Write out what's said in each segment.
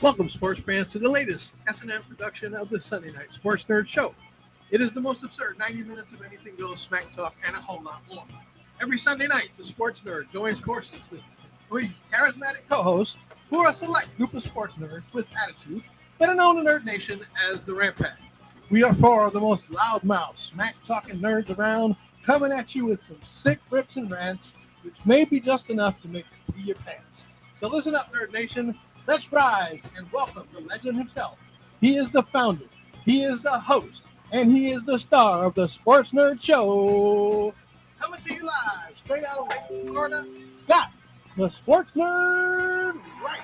Welcome, sports fans, to the latest S&M production of the Sunday Night Sports Nerd Show. It is the most absurd 90 minutes of anything goes, smack talk, and a whole lot more. Every Sunday night, the sports nerd joins forces with three charismatic co-hosts who are a select group of sports nerds with attitude that are known in Nerd Nation as the Rampant. We are four of the most loudmouth, smack-talking nerds around, coming at you with some sick rips and rants, which may be just enough to make you pee your pants. So listen up, Nerd Nation. Let's rise and welcome the legend himself. He is the founder, he is the host, and he is the star of the Sports Nerd Show. Coming to you live, straight out of Wayne, Florida, Scott, the Sports Nerd Right.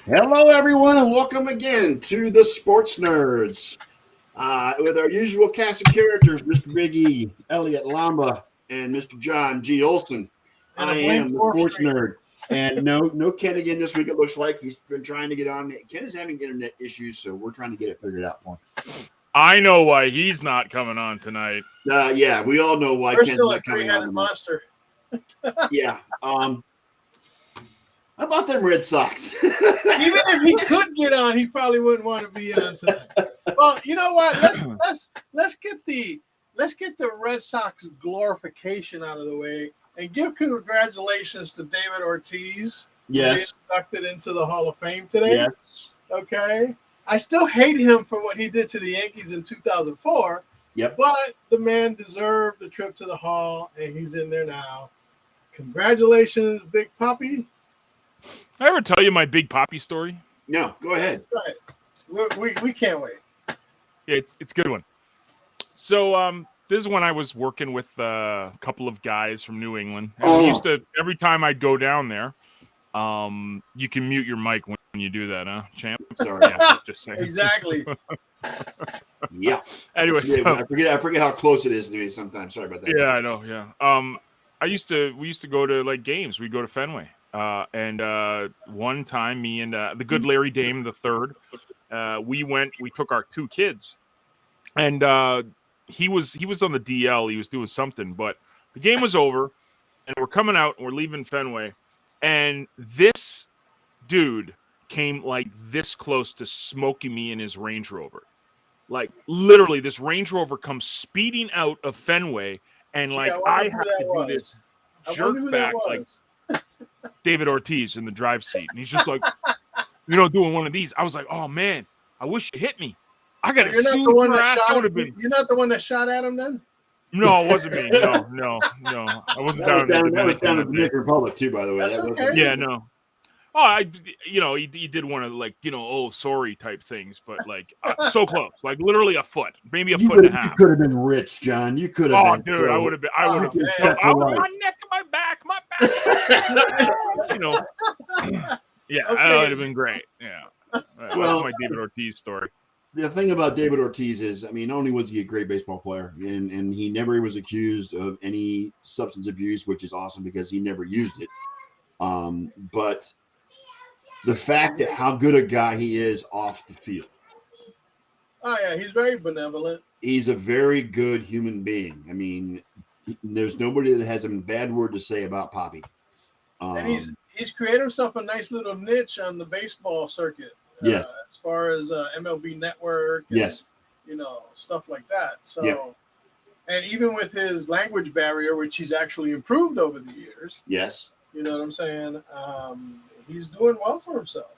Hello, everyone, and welcome again to the Sports Nerds. With our usual cast of characters, Mr. Big E, Elliot Lamba, and Mr. John G. Olson. I am the Sports Nerd. And no Ken again this week, it looks like. He's been trying to get on. Ken is having internet issues, so we're trying to get it figured out for him. I know why he's not coming on tonight. Yeah, we all know why We're Ken's still a not coming three-headed on. monster. Yeah. How about them Red Sox? Even if he could get on, he probably wouldn't want to be on tonight. Well, you know what? Let's get the Red Sox glorification out of the way and give congratulations to David Ortiz. Yes. Being inducted into the Hall of Fame today. Yes. Okay. I still hate him for what he did to the Yankees in 2004. Yep. But the man deserved the trip to the Hall, and he's in there now. Congratulations, Big Poppy. I ever tell you my Big Poppy story? No, go ahead. Right. We can't wait. Yeah, it's a good one. So this is when I was working with a couple of guys from New England. And we used to, every time I'd go down there, you can mute your mic when you do that, huh, champ? Sorry, yeah, just saying. Exactly. Yeah. Anyway, Yeah, so, I forget how close it is to me sometimes. Sorry about that. yeah, I know. Yeah. We used to go to like games. We'd go to Fenway. And one time, me and the good Larry Dame the third, we took our two kids, and he was on the DL. He was doing something, but the game was over, and we're coming out, and we're leaving Fenway, and this dude came like this close to smoking me in his Range Rover. Like literally, this Range Rover comes speeding out of Fenway, and like I have to do this jerk back, like David Ortiz in the drive seat, and he's just like, doing one of these. I was like, oh man, I wish you hit me. I got to sue your ass. You're not the one that shot at him then? No, it wasn't me. No. I wasn't down in the Dominican Republic too, by the way. That's okay. Yeah, no. Oh, he did one of like, sorry type things, but like so close, like literally a foot, maybe a foot and a half. You could have been rich, John. You could have. Oh, dude, I would have been. I would have. My neck and my back. Yeah, Okay. that would have been great. Yeah. That's my David Ortiz story. The thing about David Ortiz is, not only was he a great baseball player, and he never was accused of any substance abuse, which is awesome because he never used it. But the fact that how good a guy he is off the field. Oh, yeah, he's very benevolent. He's a very good human being. There's nobody that has a bad word to say about Poppy. And he's created himself a nice little niche on the baseball circuit. Yes. As far as MLB Network. And, yes. Stuff like that. So, yeah. And even with his language barrier, which he's actually improved over the years. Yes. You know what I'm saying? He's doing well for himself.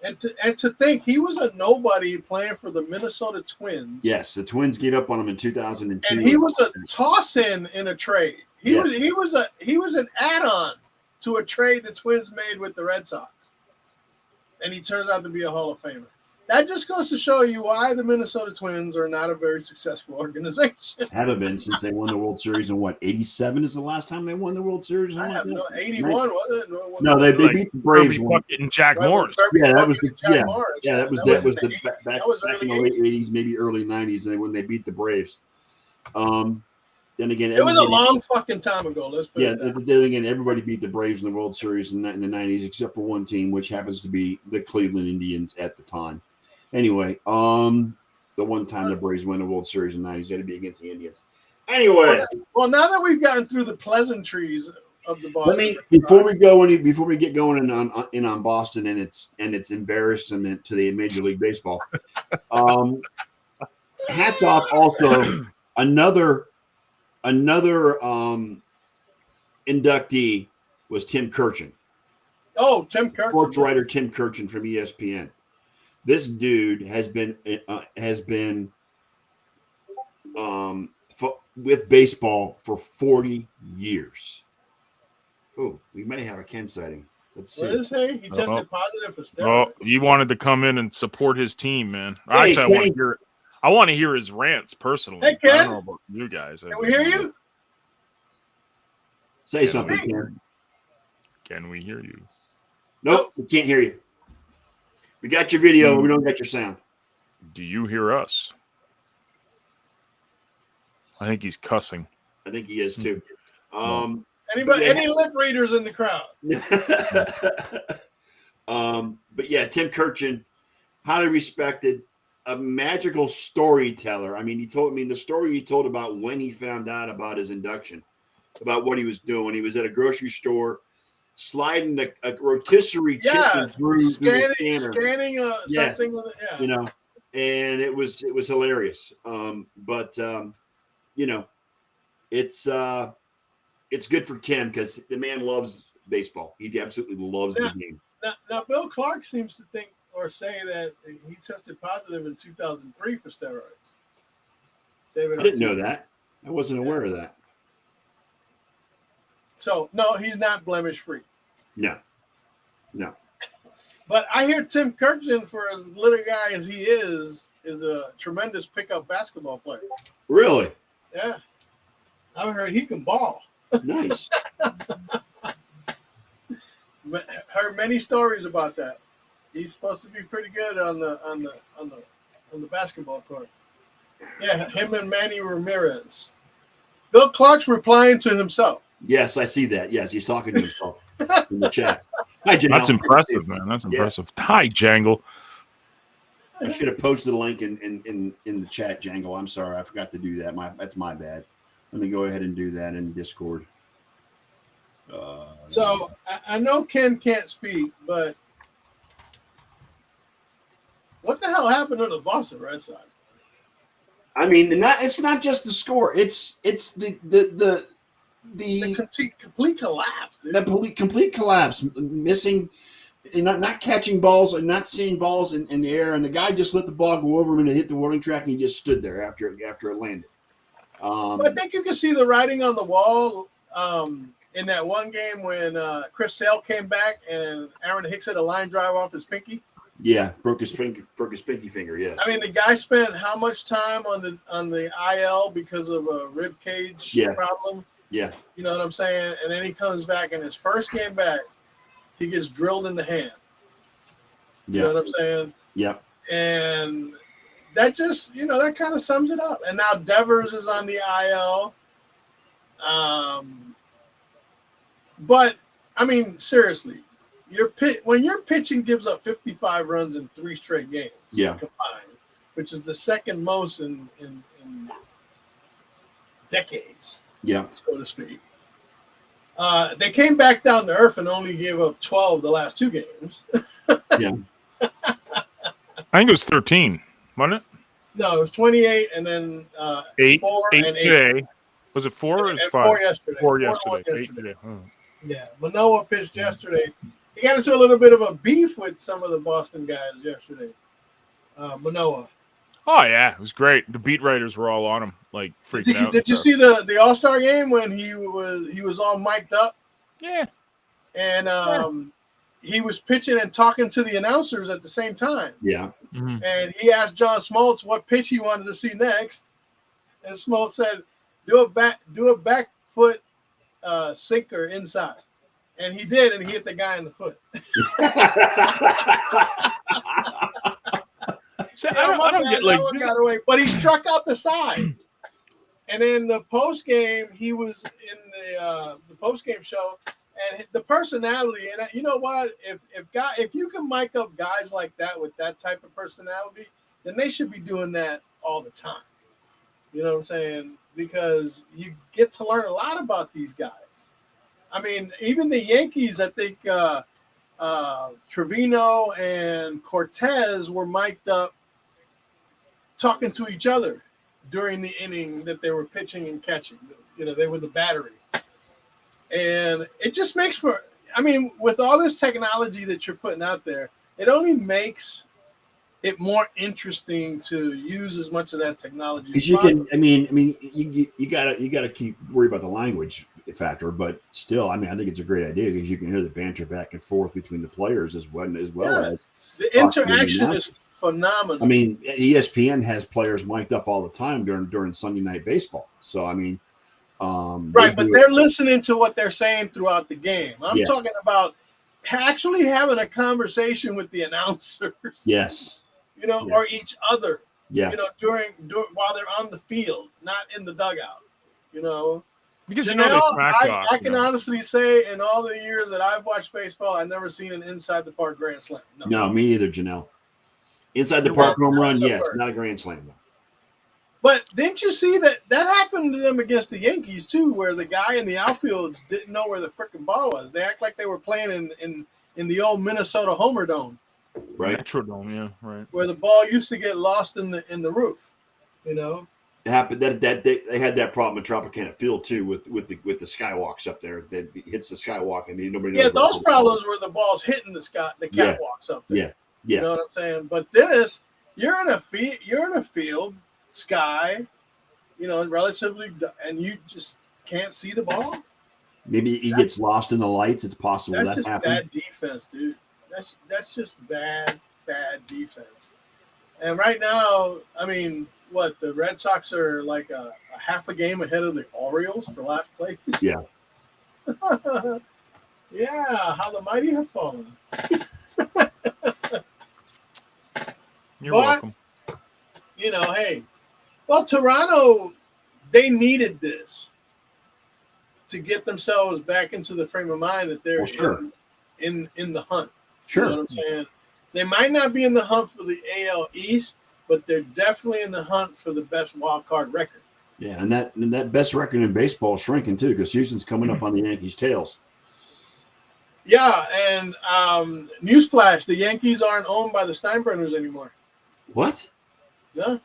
And to think he was a nobody playing for the Minnesota Twins. Yes, the Twins gave up on him in 2002. And he was a toss-in a trade. He was an add-on to a trade the Twins made with the Red Sox. And he turns out to be a Hall of Famer. That just goes to show you why the Minnesota Twins are not a very successful organization. Haven't been since they won the World Series in 87 is the last time they won the World Series? I have no 81, was it? No, they beat the Braves. And Jack Morris. Yeah, that was Morris. That was back in the late 80s, maybe early 90s, and when they beat the Braves. Then again, it was a long fucking time ago. Then again, everybody beat the Braves in the World Series in the 90s, except for one team, which happens to be the Cleveland Indians at the time. Anyway, the one time the Braves won the World Series in the 90s, they had to be against the Indians. Anyway. Well, now that we've gotten through the pleasantries of the Let Boston. me Red Sox. before we get going on Boston and its embarrassment to the Major League Baseball. Hats off also another inductee was Tim Kirchin. Oh, Tim Kirchin. Sports writer Tim Kirchin from ESPN. This dude has been with baseball for 40 years. Oh, we may have a Ken sighting. Let's see. What did it say? He tested positive for Oh, steroids. he wanted to come in and support his team, man. Hey, Actually, I want to hear it. I want to hear his rants personally. Hey, I Ken. don't know about you guys. Can we hear you? Say something, Ken. Can we hear you? Nope, we can't hear you. We got your video, we don't get your sound. Do you hear us? I think he's cussing. I think he is too. Anybody? Any lip readers in the crowd? But yeah, Tim Kirchin, highly respected, a magical storyteller. I mean, the story he told about when he found out about his induction, about what he was doing. He was at a grocery store, sliding a rotisserie chicken through scanning something. You know, and it was hilarious. It's good for Tim because the man loves baseball. He absolutely loves the game. Now, Bill Clark seems to think or say that he tested positive in 2003 for steroids. I didn't know that. I wasn't aware of that. So, no, he's not blemish free. No. But I hear Tim Kirchin, for as little guy as he is a tremendous pickup basketball player. Really? Yeah. I've heard he can ball. Nice. Heard many stories about that. He's supposed to be pretty good on the basketball court. Yeah, him and Manny Ramirez. Bill Clark's replying to himself. Yes, I see that. Yes, he's talking to himself in the chat. Hi, Jangle. That's impressive, man. That's impressive. Hi, Jangle. I should have posted a link in the chat, Jangle. I'm sorry, I forgot to do that. That's my bad. Let me go ahead and do that in Discord. So I know Ken can't speak, but what the hell happened to the Boston Red Sox? I mean, it's not just the score. It's the complete collapse. Dude. The complete collapse. Missing, not catching balls and not seeing balls in the air, and the guy just let the ball go over him and it hit the warning track, and he just stood there after it landed. I think you can see the writing on the wall in that one game when Chris Sale came back and Aaron Hicks had a line drive off his pinky. Yeah, broke his pinky finger. Yes. I mean, the guy spent how much time on the IL because of a rib cage problem? Yeah. You know what I'm saying? And then he comes back, and his first game back, he gets drilled in the hand. You know what I'm saying? Yeah. And that just, that kind of sums it up. And now Devers is on the IL. But, I mean, seriously, when your pitching gives up 55 runs in 3 straight games combined, which is the second most in decades, so to speak. They came back down to earth and only gave up 12 the last 2 games. I think it was 13, wasn't it? No, it was 28 and then 8 and 8 today. Was it 4 or 5? 4 yesterday. 4 yesterday. 8 today. Oh. Yeah, Manoah pitched yesterday. He got into a little bit of a beef with some of the Boston guys yesterday. Manoah. Oh yeah, it was great. The beat writers were all on him, like freaking out. Did you see the All-Star game when he was all mic'd up? Yeah. And he was pitching and talking to the announcers at the same time. Yeah. Mm-hmm. And he asked John Smoltz what pitch he wanted to see next, and Smoltz said, "Do a back foot sinker inside." And he did, and he hit the guy in the foot. So I don't get like this. Got away, but he struck out the side. And in the post game, he was in the post game show, and the personality. And you know what? If you can mic up guys like that with that type of personality, then they should be doing that all the time. You know what I'm saying? Because you get to learn a lot about these guys. I mean, even the Yankees, I think Trevino and Cortez were mic'd up talking to each other during the inning that they were pitching and catching. You know, they were the battery. And it just makes for, I mean, with all this technology that you're putting out there, it only makes it more interesting to use as much of that technology. Because you can, you gotta keep worry about the language factor, but still, I mean, I think it's a great idea because you can hear the banter back and forth between the players as well as the interaction is phenomenal. I mean, ESPN has players mic'd up all the time during Sunday Night Baseball. So I mean, right, but they're listening to what they're saying throughout the game. I'm talking about actually having a conversation with the announcers. Yes. You know, or each other. Yeah. You know, during while they're on the field, not in the dugout. You know, because Janelle, I can honestly say, in all the years that I've watched baseball, I've never seen an inside the park grand slam. No, me either, Janelle. Inside the park home run, yes, not a grand slam though. But didn't you see that happened to them against the Yankees too, where the guy in the outfield didn't know where the frickin' ball was? They act like they were playing in the old Minnesota Homer Dome. Right. Metrodome, yeah, right. Where the ball used to get lost in the roof, you know. It happened that they had that problem in Tropicana Field too with the skywalks up there that hits the skywalk and nobody knows. Yeah, those problems were the balls hitting the catwalks up there. Yeah. You know what I'm saying? But this, you're in a field, sky, you know, relatively, and you just can't see the ball. Maybe he gets lost in the lights. It's possible that happens. That's just bad defense, dude. That's just bad defense. And right now, I mean, what, the Red Sox are like a half a game ahead of the Orioles for last place? Yeah. Yeah, how the mighty have fallen. You're welcome. You know, hey, well, Toronto, they needed this to get themselves back into the frame of mind that they're in the hunt. Sure. You know what I'm saying? They might not be in the hunt for the AL East, but they're definitely in the hunt for the best wild card record. Yeah, and that best record in baseball is shrinking too because Houston's coming up on the Yankees' tails. Yeah, and newsflash, the Yankees aren't owned by the Steinbrenners anymore. What? Yeah.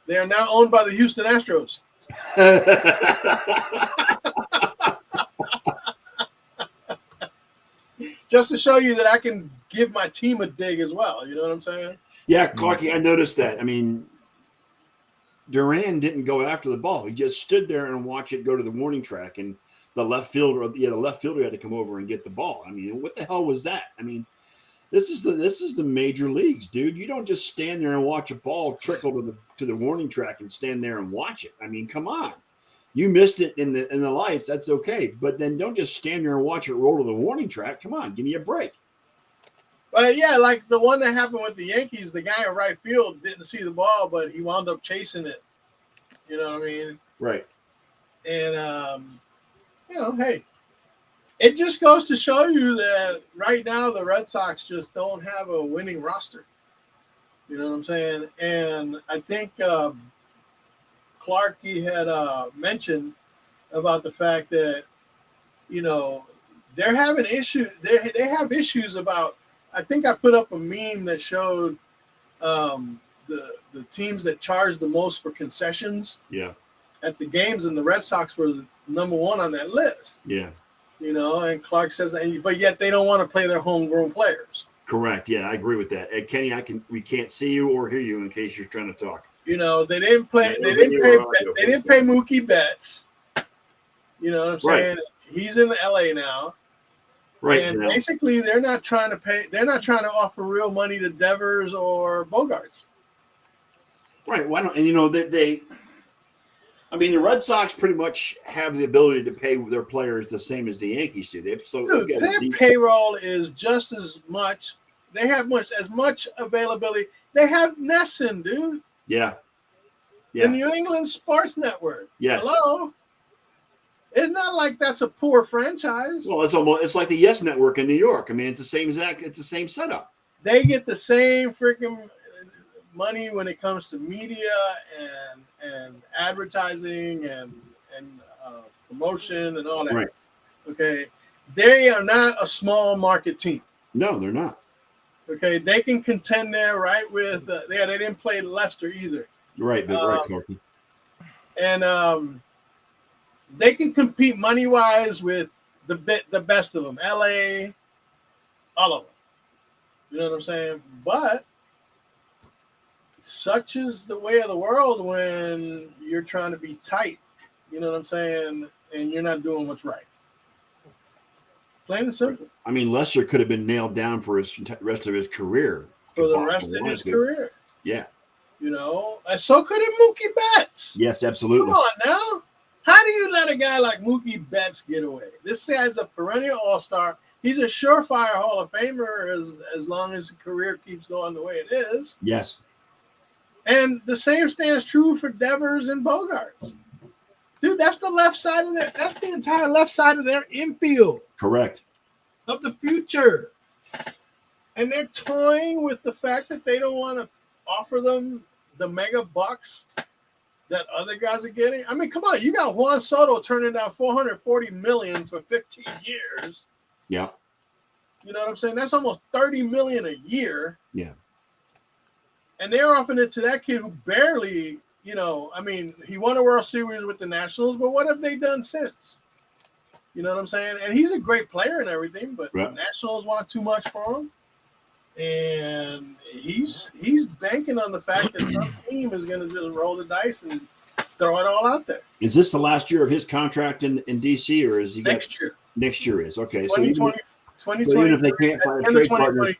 They are now owned by the Houston Astros. Just to show you that I can give my team a dig as well. You know what I'm saying? Yeah, Clarky, I noticed that. I mean, Duran didn't go after the ball. He just stood there and watched it go to the warning track, and the left fielder had to come over and get the ball. I mean, what the hell was that? I mean, this is the major leagues, dude. You don't just stand there and watch a ball trickle to the warning track and stand there and watch it. I mean, come on. You missed it in the lights, that's okay. But then don't just stand there and watch it roll to the warning track. Come on, give me a break. But yeah, like the one that happened with the Yankees, the guy in right field didn't see the ball, but he wound up chasing it. You know what I mean? Right. And you know, hey, it just goes to show you that right now the Red Sox just don't have a winning roster. You know what I'm saying? And I think Clarky had mentioned about the fact that, you know, they're having issues. They have issues about. I think I put up a meme that showed the teams that charge the most for concessions. Yeah. At the games, and the Red Sox were number one on that list. Yeah. You know, and Clark says, but yet they don't want to play their homegrown players. Correct. Yeah, I agree with that. And Kenny, we can't see you or hear you in case you're trying to talk. You know, they didn't play. They didn't pay Mookie Betts. You know what I'm saying? Right. He's in LA now. Right. And basically, they're not trying to pay. They're not trying to offer real money to Devers or Bogarts. Right. Why don't? And you know they I mean, the Red Sox pretty much have the ability to pay their players the same as the Yankees do. Their payroll is just as much. They have as much availability. They have Nesson, dude. Yeah. The New England Sports Network. Yes. Hello. It's not like that's a poor franchise. Well, it's like the Yes Network in New York. I mean, it's the same setup. They get the same freaking money when it comes to media and advertising and promotion and all that. Right. Okay, they are not a small market team. No, they're not. Okay, they can contend there, right? With they didn't play Leicester either, Right, but right, Corky. and they can compete money wise with the best of them, LA, all of them. You know what I'm saying? But such is the way of the world when you're trying to be tight. You know what I'm saying? And you're not doing what's right. Plain and simple. I mean, Lester could have been nailed down for his rest of his career. For the rest of his career. Yeah. You know, and so could have Mookie Betts. Yes, absolutely. Come on now. How do you let a guy like Mookie Betts get away? This guy's a perennial all-star. He's a surefire Hall of Famer as long as his career keeps going the way it is. Yes. And the same stands true for Devers and Bogarts. Dude, that's the left side of that's the entire left side of their infield. Correct. Of the future. And they're toying with the fact that they don't want to offer them the mega bucks that other guys are getting. I mean, come on, you got Juan Soto turning down $440 million for 15 years. Yeah. You know what I'm saying? That's almost $30 million a year. Yeah. And they're offering it to that kid who barely, you know, I mean, he won a World Series with the Nationals, but what have they done since? You know what I'm saying? And he's a great player and everything, but the Nationals want too much for him. And he's banking on the fact that some team is going to just roll the dice and throw it all out there. Is this the last year of his contract in DC, or is he next year? Next year is okay. 2020, so even if they can't find a trade partner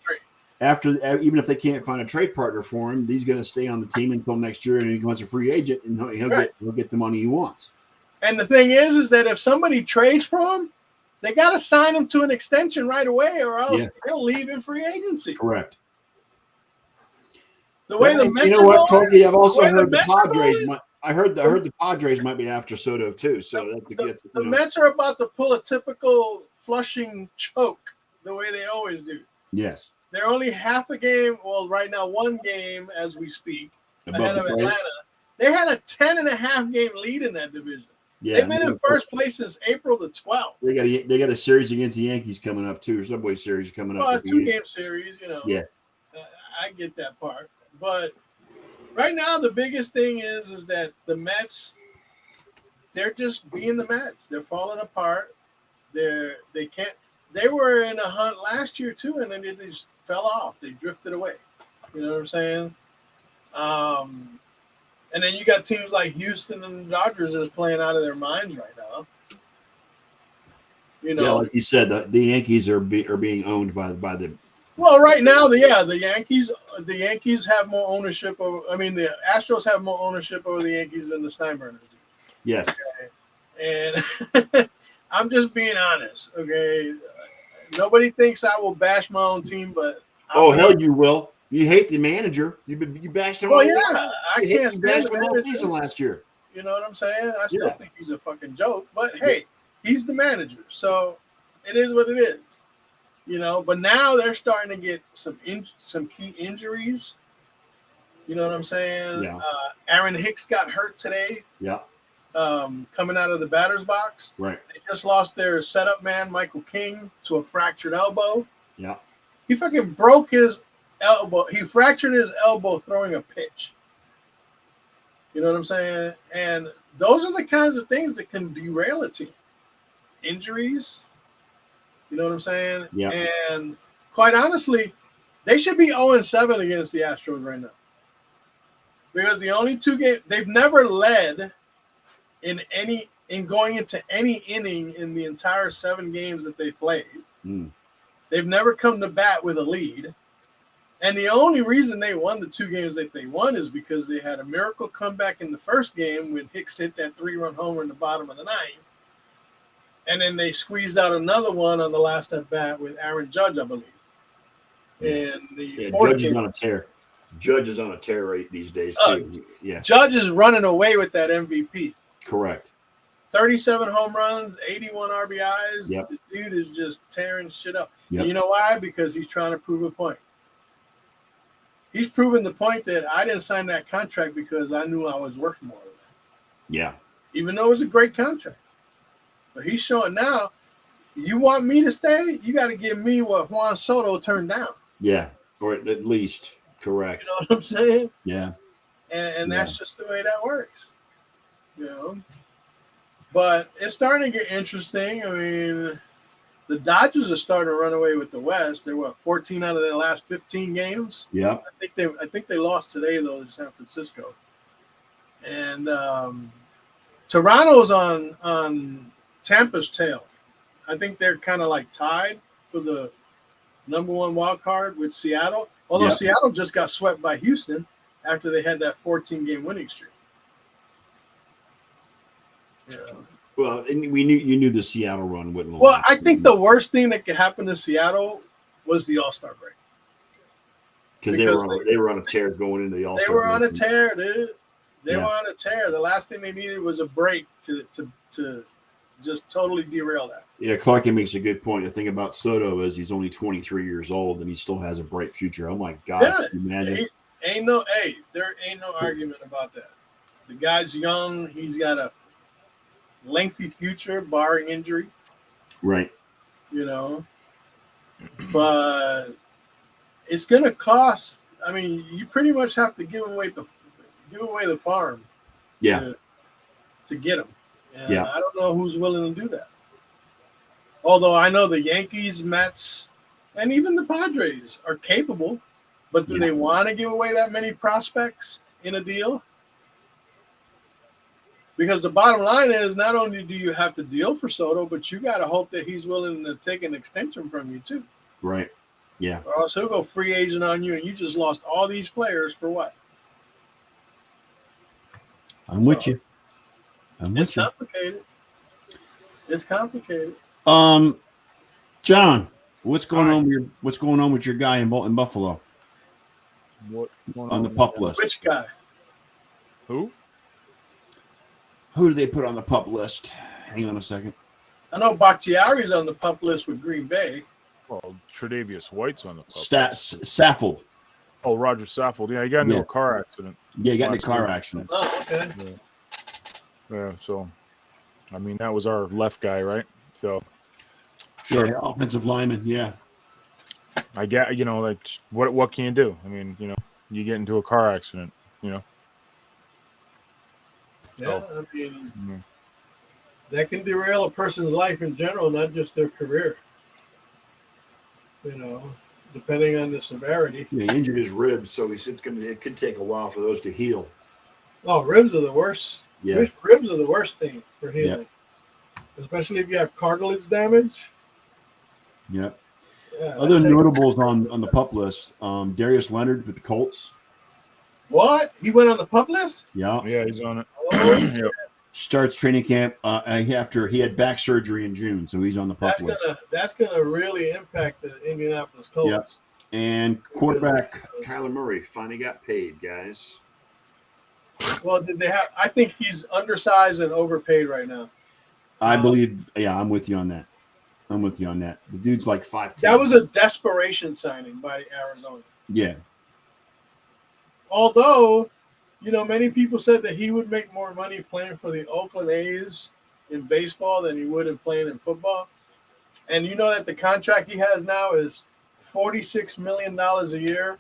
even if they can't find a trade partner for him, he's going to stay on the team until next year, and he becomes a free agent, and he'll get the money he wants. And the thing is that if somebody trades for him, they got to sign him to an extension right away, or else he'll leave in free agency. Correct. The way the Mets, you know what, Kogi? I've also heard the Padres. I heard the Padres might be after Soto too. So the Mets are about to pull a typical Flushing choke, the way they always do. Yes. They're only half a game. Well, right now, one game as we speak ahead of Atlanta. They had a 10.5 game lead in that division. Yeah, they've been in first place since April the 12th. They got a series against the Yankees coming up too. Subway series coming up. A 2-game series, you know. Yeah, I get that part, but right now the biggest thing is that the Mets, they're just being the Mets. They're falling apart. They can't. They were in a hunt last year too, and then they just fell off. They drifted away. You know what I'm saying? And then you got teams like Houston and the Dodgers is playing out of their minds right now. You know, yeah, like you said, the Yankees are being owned by the. Well, right now, the Yankees have more ownership over. I mean, the Astros have more ownership over the Yankees than the Steinbrenners do. Yes. Okay? And I'm just being honest. Okay, nobody thinks I will bash my own team, but hell, you will. You hate the manager. You bashed him. Well, yeah, I can't stand the whole season last year. You know what I'm saying? I still think he's a fucking joke. But hey, he's the manager, so it is what it is. You know. But now they're starting to get some key injuries. You know what I'm saying? Yeah. Aaron Hicks got hurt today. Yeah. Coming out of the batter's box. Right. They just lost their setup man, Michael King, to a fractured elbow. Yeah. He fucking broke his elbow. He fractured his elbow throwing a pitch. You know what I'm saying? And those are the kinds of things that can derail a team. Injuries. You know what I'm saying? Yeah. And quite honestly, they should be 0-7 against the Astros right now. Because the only 2 games they've never led in going into any inning in the entire 7 games that they played. They've never come to bat with a lead. And the only reason they won the 2 games that they won is because they had a miracle comeback in the first game when Hicks hit that 3-run homer in the bottom of the 9th. And then they squeezed out another one on the last at bat with Aaron Judge, I believe. And the Judge is on a tear. Judge is on a tear rate these days too. Yeah. Judge is running away with that MVP. Correct. 37 home runs, 81 RBIs. Yep. This dude is just tearing shit up. Yep. And you know why? Because he's trying to prove a point. He's proven the point that I didn't sign that contract because I knew I was worth more than that. Yeah. Even though it was a great contract. But he's showing now You want me to stay? You got to give me what Juan Soto turned down. Yeah, or at least correct. You know what I'm saying? Yeah, And that's just the way that works. You know. But it's starting to get interesting. I mean, the Dodgers are starting to run away with the West. They're 14 out of their last 15 games. yeah. I think they lost today though to San Francisco. And Toronto's on Tampa's tail. I think they're kind of like tied for the number one wild card with Seattle. Although Seattle just got swept by Houston after they had that 14-game winning streak. Yeah. Well, and you knew the Seattle run wouldn't. Well, I think the worst thing that could happen to Seattle was the All-Star break. Because they were on a tear going into the All-Star break. They were on a tear, dude. They were on a tear. The last thing they needed was a break to just totally derail that. Yeah, Clarky makes a good point. The thing about Soto is he's only 23 years old and he still has a bright future. Oh my God! Yeah, can you imagine? There ain't no argument about that. The guy's young. He's got a lengthy future, barring injury. Right. You know, but it's going to cost. I mean, you pretty much have to give away the farm. Yeah. To get him. And yeah. I don't know who's willing to do that. Although I know the Yankees, Mets, and even the Padres are capable, but do they want to give away that many prospects in a deal? Because the bottom line is, not only do you have to deal for Soto, but you got to hope that he's willing to take an extension from you too. Right. Yeah. Or else he'll go free agent on you, and you just lost all these players for what? I'm with you. It's complicated. It's complicated. John, what's going on with your guy in Buffalo? What's going on the PUP list? Which guy? Who do they put on the PUP list? Hang on a second. I know Bakhtiari's on the PUP list with Green Bay. Well, Tre'Davious White's on the PUP. Saffold. Oh, Roger Saffold. Yeah, he got into a car accident. Yeah, he got in a car accident. Oh, okay. Yeah, so, I mean, that was our left guy, right? So. Yeah, offensive lineman, yeah. I get, like, what can you do? I mean, you get into a car accident, Yeah, I mean, that can derail a person's life in general, not just their career. Depending on the severity. Yeah, he injured his ribs, so it could take a while for those to heal. Oh, ribs are the worst. Yeah. Ribs are the worst thing for healing. Yeah. Especially if you have cartilage damage. Yeah. Yeah, other notables on the PUP list, Darius Leonard with the Colts. What? He went on the PUP list? Yeah. Yeah, he's on it. Oh, Starts training camp after he had back surgery in June, so he's on the PUP list. That's gonna really impact the Indianapolis Colts. Yep. And quarterback Kyler Murray finally got paid, guys. Well, did they have? I think he's undersized and overpaid right now. I believe. Yeah, I'm with you on that. The dude's like 5'10". That was a desperation signing by Arizona. Yeah. Although, many people said that he would make more money playing for the Oakland A's in baseball than he would in playing in football. And you know that the contract he has now is $46 million a year,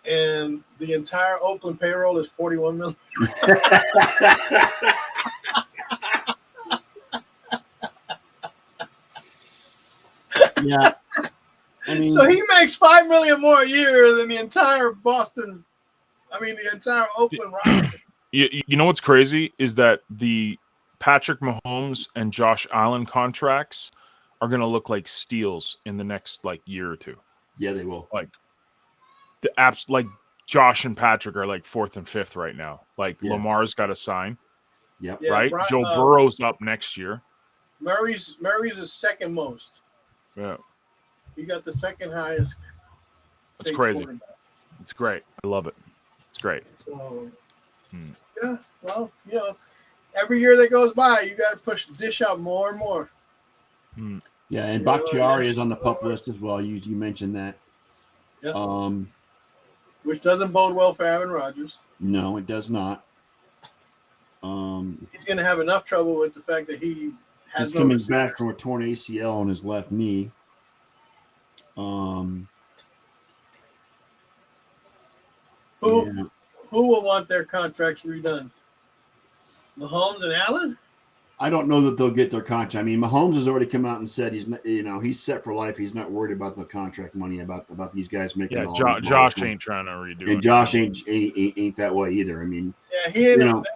and the entire Oakland payroll is $41 million. Yeah. I mean, so he makes $5 million more a year than the entire Oakland roster. You know what's crazy is that the Patrick Mahomes and Josh Allen contracts are going to look like steals in the next year or two. Yeah, they will. Josh and Patrick are 4th and 5th right now. Lamar's got to sign. Yep. Yeah, right. Joe Burrow's up next year. Murray's is second most. Yeah. He got the second highest. That's crazy. It's great. I love it. It's great. So, yeah, well, every year that goes by, you got to push the dish out more and more. Yeah, and Bakhtiari is on the PUP list as well. You mentioned that. Yep. Which doesn't bode well for Aaron Rodgers. No, it does not. He's going to have enough trouble with the fact that he Has He's no coming receiver. back from a torn ACL on his left knee. Who Yeah. who will want their contracts redone? Mahomes and Allen? I don't know that they'll get their contract. I mean, Mahomes has already come out and said he's not, he's set for life. He's not worried about the contract money about these guys making Yeah, all these Josh money. ain't trying to redo And it. Josh ain't that way either. I mean, Yeah, he ain't.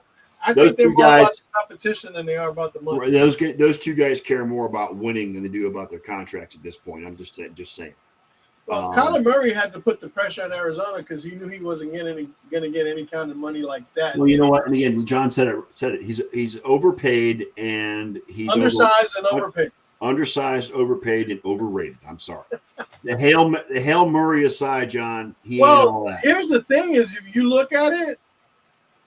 I those think they're two more about guys, the competition than they are about the money. those two guys care more about winning than they do about their contracts at this point. I'm just saying. Well, Kyler Murray had to put the pressure on Arizona because he knew he wasn't going to get any kind of money like that. Well, you know what? And again, John said it. He's overpaid and he's undersized and overpaid. Undersized, overpaid, and overrated. I'm sorry. The Hail Murray aside, John, he ain't all that. Here's the thing: is if you look at it,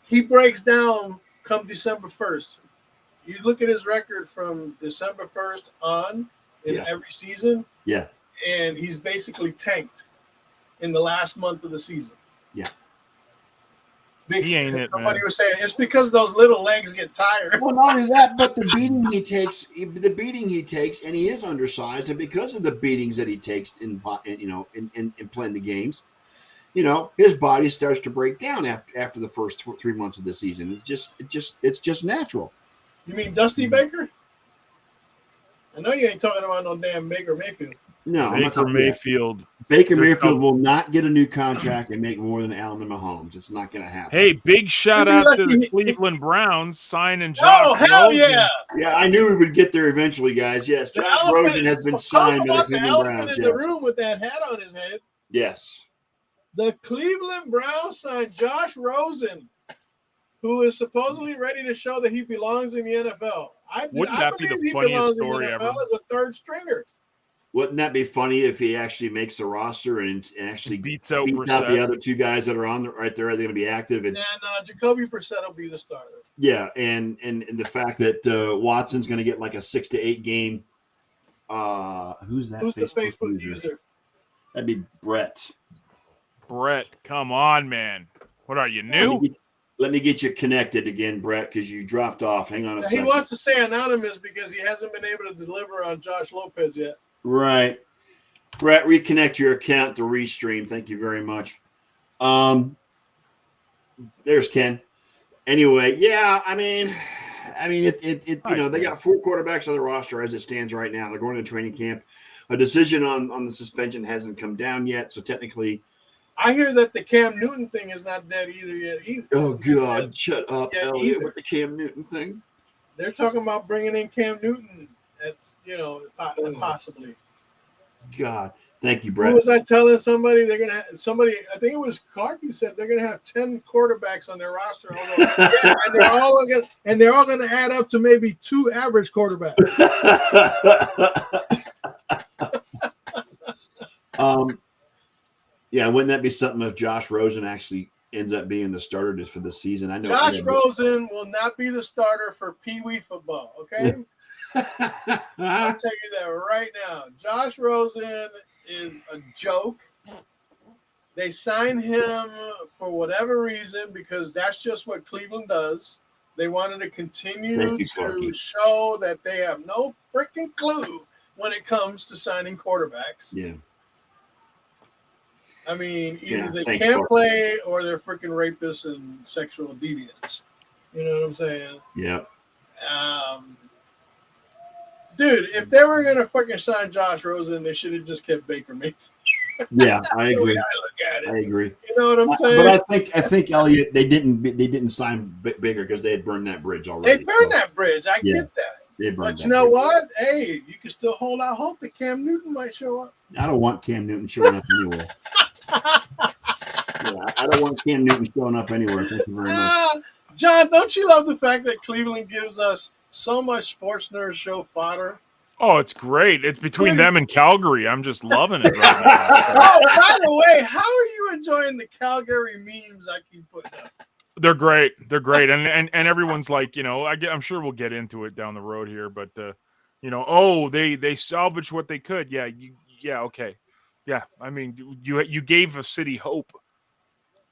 he breaks down come December 1st. You look at his record from December 1st on in every season. Yeah. And he's basically tanked in the last month of the season. Yeah. He ain't it, man. Somebody was saying it's because those little legs get tired. Well, not only that, but the beating he takes, and he is undersized, and because of the beatings that he takes in playing the games, his body starts to break down after the first 3 months of the season. It's just natural. You mean Dusty Baker? I know you ain't talking about no damn Baker Mayfield. No, Baker Mayfield. Baker Mayfield will not get a new contract and make more than Allen and Mahomes. It's not going to happen. Hey, big shout out to the Cleveland Browns signing Josh Oh, hell Rosen. yeah. Yeah, I knew we would get there eventually, guys. Yes, Josh Rosen has been signed by the Cleveland Browns. In the room with that hat on his head. Yes. The Cleveland Browns signed Josh Rosen, who is supposedly ready to show that he belongs in the NFL. Wouldn't that be the funniest story ever? As a third stringer. Wouldn't that be funny if he actually makes the roster and actually beats out the other two guys that are on right there? Are they going to be active? And Jacoby Brissett will be the starter. Yeah, and the fact that Watson's going to get like a 6 to 8 game. Who's that? Who's the Facebook user? That'd be Brett. Brett, come on, man. What are you, new? Let me get you connected again, Brett, because you dropped off. Hang on a second. He wants to say anonymous because he hasn't been able to deliver on Josh Lopez yet. Right. Brett, reconnect your account to Restream. Thank you very much. There's Ken. Anyway, yeah, I mean, they got 4 quarterbacks on the roster as it stands right now. They're going to training camp. A decision on the suspension hasn't come down yet, so technically. I hear that the Cam Newton thing is not dead either. Oh, God, shut up, Elliot, with the Cam Newton thing. They're talking about bringing in Cam Newton. That's, possibly. God, thank you, Brett. Who was I telling somebody? They're going to have somebody, I think it was Clark, who said they're going to have 10 quarterbacks on their roster. And they're all going to add up to maybe 2 average quarterbacks. Yeah, wouldn't that be something if Josh Rosen actually ends up being the starter just for the season? I know Josh Rosen will not be the starter for Pee Wee football, okay? I'll tell you that right now. Josh Rosen is a joke. They signed him for whatever reason because that's just what Cleveland does. They wanted to continue to show that they have no freaking clue when it comes to signing quarterbacks. Yeah. I mean, either they can't play or they're freaking rapists and sexual deviants. You know what I'm saying? Yeah. Dude, if they were gonna fucking sign Josh Rosen, they should have just kept Baker Mayfield. Yeah, I agree. I agree. You know what I'm saying? But I think Elliot, they didn't sign Baker because they had burned that bridge already. They burned that bridge. I get that. But you know what? Hey, you can still hold out hope that Cam Newton might show up. I don't want Cam Newton showing up anywhere. I don't want Cam Newton showing up anywhere. Thank you very much. John, don't you love the fact that Cleveland gives us so much Sports Nerd Show fodder? Oh, it's great. It's between them and Calgary. I'm just loving it right now. Oh, by the way, how are you enjoying the Calgary memes I keep putting up? They're great. And everyone's like, I'm sure we'll get into it down the road here, but they salvaged what they could. Yeah, okay. Yeah, I mean, you gave a city hope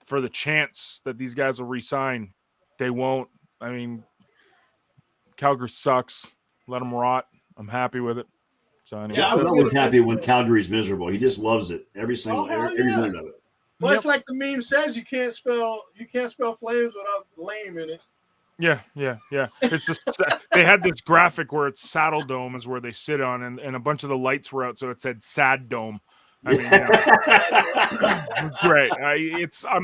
for the chance that these guys will resign. They won't. I mean, Calgary sucks. let them rot. I'm happy with it. So anyway, John's always happy when Calgary's miserable. He just loves it. Every minute of it. Well, it's like the meme says, you can't spell flames without lame in it. Yeah. It's just they had this graphic where it's Saddle Dome is where they sit on, and a bunch of the lights were out, so it said Sad Dome. I mean, it's great.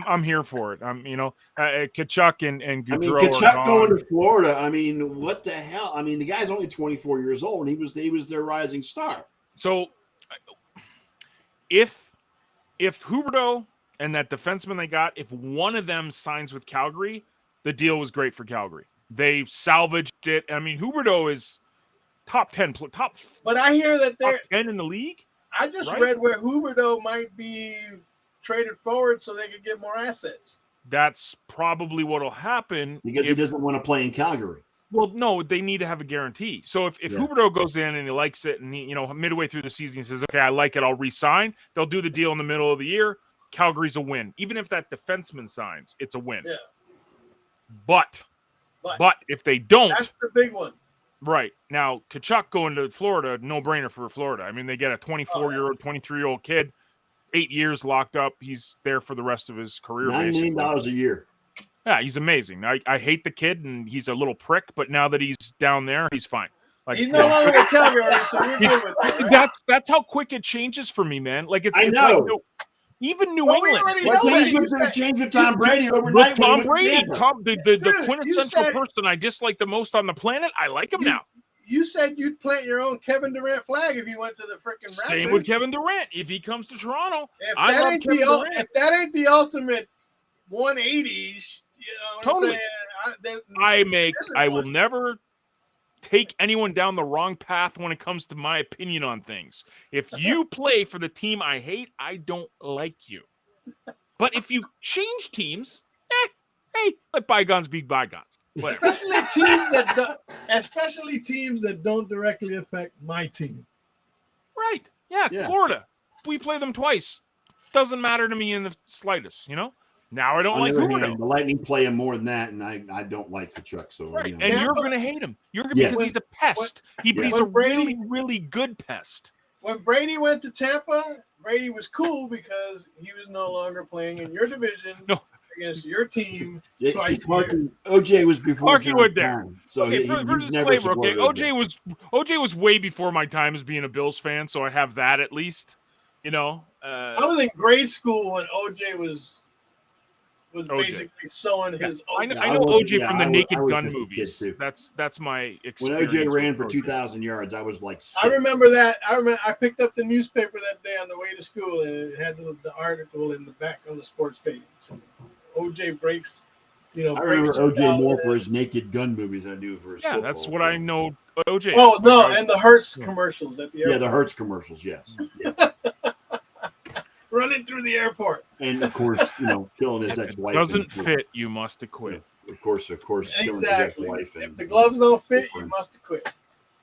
I'm here for it. Kachuk and Goudreau Kachuk going to Florida. I mean, what the hell? I mean, the guy's only 24 years old, and he was their rising star. So, if Huberdeau and that defenseman they got, if one of them signs with Calgary, the deal was great for Calgary. They salvaged it. I mean, Huberdeau is top 10, But I hear that they're top 10 in the league. I just read where Huberdeau might be traded forward so they could get more assets. That's probably what'll happen because he doesn't want to play in Calgary. Well, no, they need to have a guarantee. So if Huberdeau goes in and he likes it, and he, midway through the season he says, "Okay, I like it, I'll re-sign," they'll do the deal in the middle of the year. Calgary's a win. Even if that defenseman signs, it's a win. Yeah. But if they don't, that's the big one. Right. Now, Kachuk going to Florida, no-brainer for Florida. I mean, they get a 24-year-old, 23-year-old kid, 8 years locked up. He's there for the rest of his career, $9 million a year. Yeah, he's amazing. I hate the kid, and he's a little prick, but now that he's down there, he's fine. Like, he's no longer with Calgary, so you're good with that, right? That's how quick it changes for me, man. Like, it's I know. Like, even New England. Change with Tom Brady overnight. Tom Brady, the quintessential person I dislike the most on the planet. I like him now. You said you'd plant your own Kevin Durant flag if he went to the freaking Raptors. Same with Kevin Durant. If he comes to Toronto, if that ain't the ultimate 180s, totally. I will never take anyone down the wrong path when it comes to my opinion on things. If you play for the team I hate, I don't like you. But if you change teams, hey, let bygones be bygones. Especially teams that don't directly affect my team. Right. Yeah, Florida. We play them twice. Doesn't matter to me in the slightest, Now I don't like Huberdeau. The Lightning play him more than that, and I don't like Kachuk. So right. And you're going to hate him. Because he's a pest. He's a really, really good pest. When Brady went to Tampa, Brady was cool because he was no longer playing in your division against your team. OJ was before Clarky went there. So for disclaimer, okay, OJ was way before my time as being a Bills fan, so I have that at least. I was in grade school when OJ was basically sowing his own. I know OJ from the Naked Gun movies. That's my experience. When OJ ran for 2,000 yards, I was like sick. I remember that. I picked up the newspaper that day on the way to school, and it had the article in the back on the sports page. OJ breaks, I remember OJ more for his Naked Gun movies than I do for his football. That's what I know OJ. Oh, no, and the Hertz commercials at the airport. Yeah, the Hertz commercials, yes. Running through the airport. And, of course, killing his ex-wife. Doesn't fit, you must have quit. Of course. Exactly. Killing his ex-wife. If the gloves don't fit, you must have quit.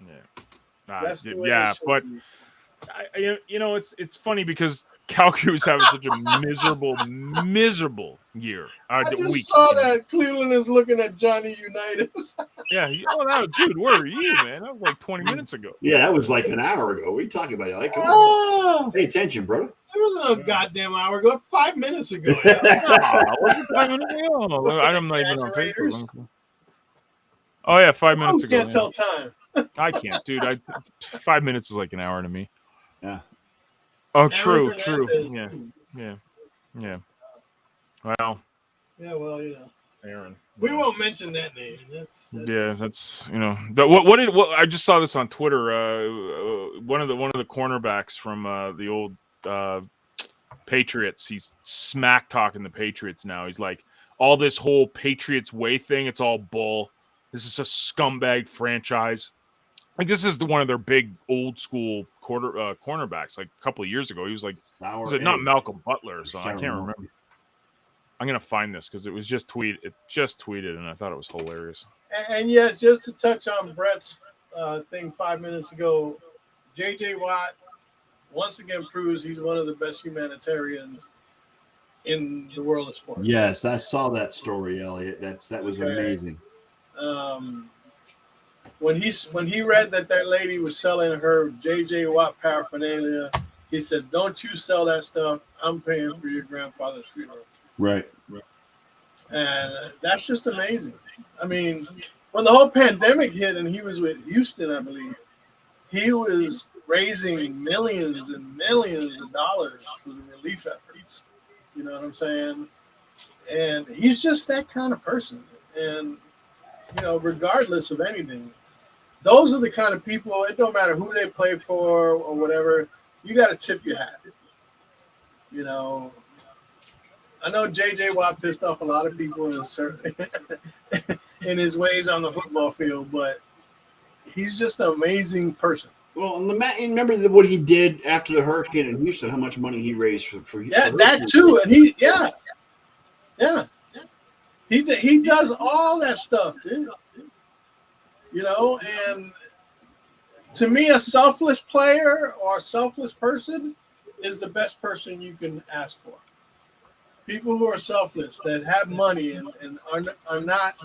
Yeah. But it's funny because Calgary was having such a miserable year. I just saw that Cleveland is looking at Johnny Unitas. Yeah. Dude, where are you, man? That was like 20 minutes ago. Yeah, that was like an hour ago. What are you talking about? Pay attention, brother. It wasn't a goddamn hour ago. 5 minutes ago. Was it 5 minutes ago? I'm not even on Facebook. Oh, yeah, 5 minutes ago. You can't tell time. I can't, dude. 5 minutes is like an hour to me. Yeah. Oh, true. Yeah. Well. Yeah, well, Aaron. We won't mention that name. That's what I just saw this on Twitter. One of the cornerbacks from the old Patriots. He's smack talking the Patriots now. He's like, all this whole Patriots way thing. It's all bull. This is a scumbag franchise. Like, this is one of their big old school cornerbacks. Like a couple of years ago, he was like, was it not Malcolm Butler or something? I can't remember. I'm gonna find this because it was just tweeted, and I thought it was hilarious. And yes, just to touch on Brett's thing 5 minutes ago, J.J. Watt once again proves he's one of the best humanitarians in the world of sports. Yes, I saw that story, Elliot. That was amazing. when he read that lady was selling her J.J. Watt paraphernalia, he said, "Don't you sell that stuff. I'm paying for your grandfather's funeral." Right. And that's just amazing. I mean, when the whole pandemic hit and he was with Houston, I believe, he was raising millions and millions of dollars for the relief efforts. You know what I'm saying? And he's just that kind of person. And, regardless of anything, those are the kind of people, it don't matter who they play for or whatever, you got to tip your hat. I know J.J. Watt pissed off a lot of people in his ways on the football field, but he's just an amazing person. Well, remember what he did after the hurricane in Houston, how much money he raised for that too. And he does all that stuff, dude. And to me, a selfless player or a selfless person is the best person you can ask for. People who are selfless, that have money and are not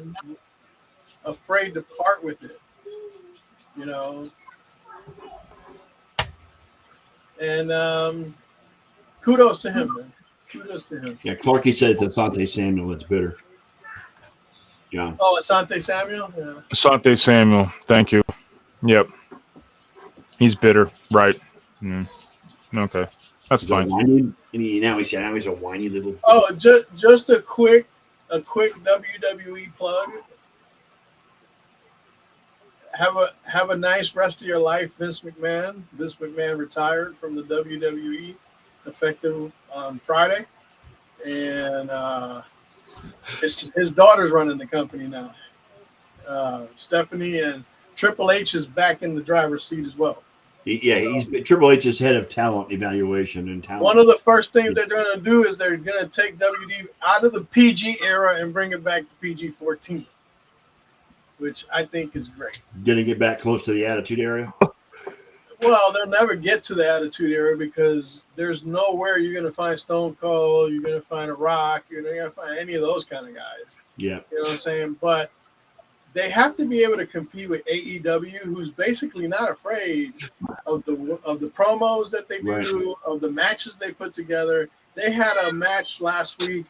afraid to part with it, And kudos to him, man. Kudos to him. Yeah, Clarky said it's Asante Samuel that's bitter. John. Oh, Asante Samuel? Yeah. Asante Samuel. Thank you. Yep. He's bitter. Right. Okay. That's fine. Now he's a whiny little. Oh, just a quick WWE plug. Have a nice rest of your life, Vince McMahon. Vince McMahon retired from the WWE effective on Friday, and his daughter's running the company now. Stephanie, and Triple H is back in the driver's seat as well. He's Triple H's head of talent evaluation and talent. One of the first things they're going to do is they're going to take WD out of the PG era and bring it back to PG-14, which I think is great. Going to get back close to the Attitude Era? Well, they'll never get to the Attitude Era because there's nowhere you're going to find Stone Cold, you're going to find a Rock, you're not going to find any of those kind of guys. Yeah. You know what I'm saying? But they have to be able to compete with AEW, who's basically not afraid of the promos that they do, right, of the matches they put together. They had a match last week,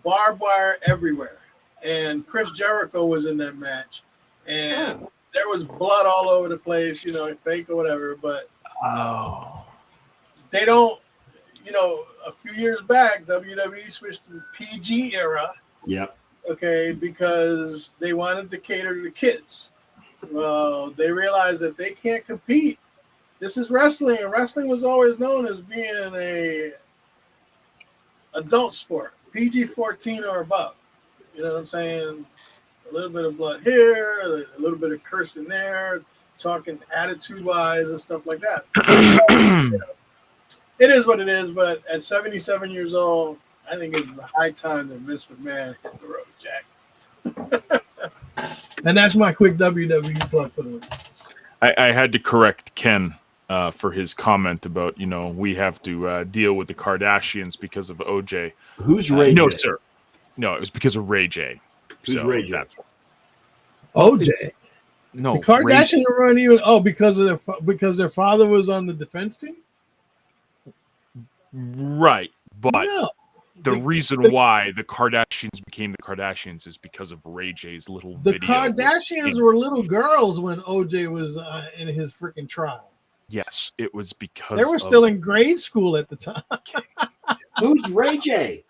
barbed wire everywhere, and Chris Jericho was in that match, and there was blood all over the place, fake or whatever. But they don't, a few years back, WWE switched to the PG era. Yep. Okay, because they wanted to cater to the kids. Well, they realized that they can't compete. This is wrestling, and wrestling was always known as being a adult sport, PG-14 or above. You know what I'm saying? A little bit of blood here, a little bit of cursing there, talking attitude-wise and stuff like that. It is what it is, but at 77 years old, I think it's high time that Vince McMahon hit the road, Jack. And that's my quick WWE plug for the week. I had to correct Ken for his comment about, we have to deal with the Kardashians because of OJ. Who's Ray J? No, sir. No, it was because of Ray J. Who's Ray J? OJ? No. The Kardashians weren't even, because their father was on the defense team? Right, but no. The reason why the Kardashians became the Kardashians is because of Ray J's little video. The Kardashians were little girls when OJ was in his freaking trial. Yes, it was because they were still in grade school at the time. Who's Ray J?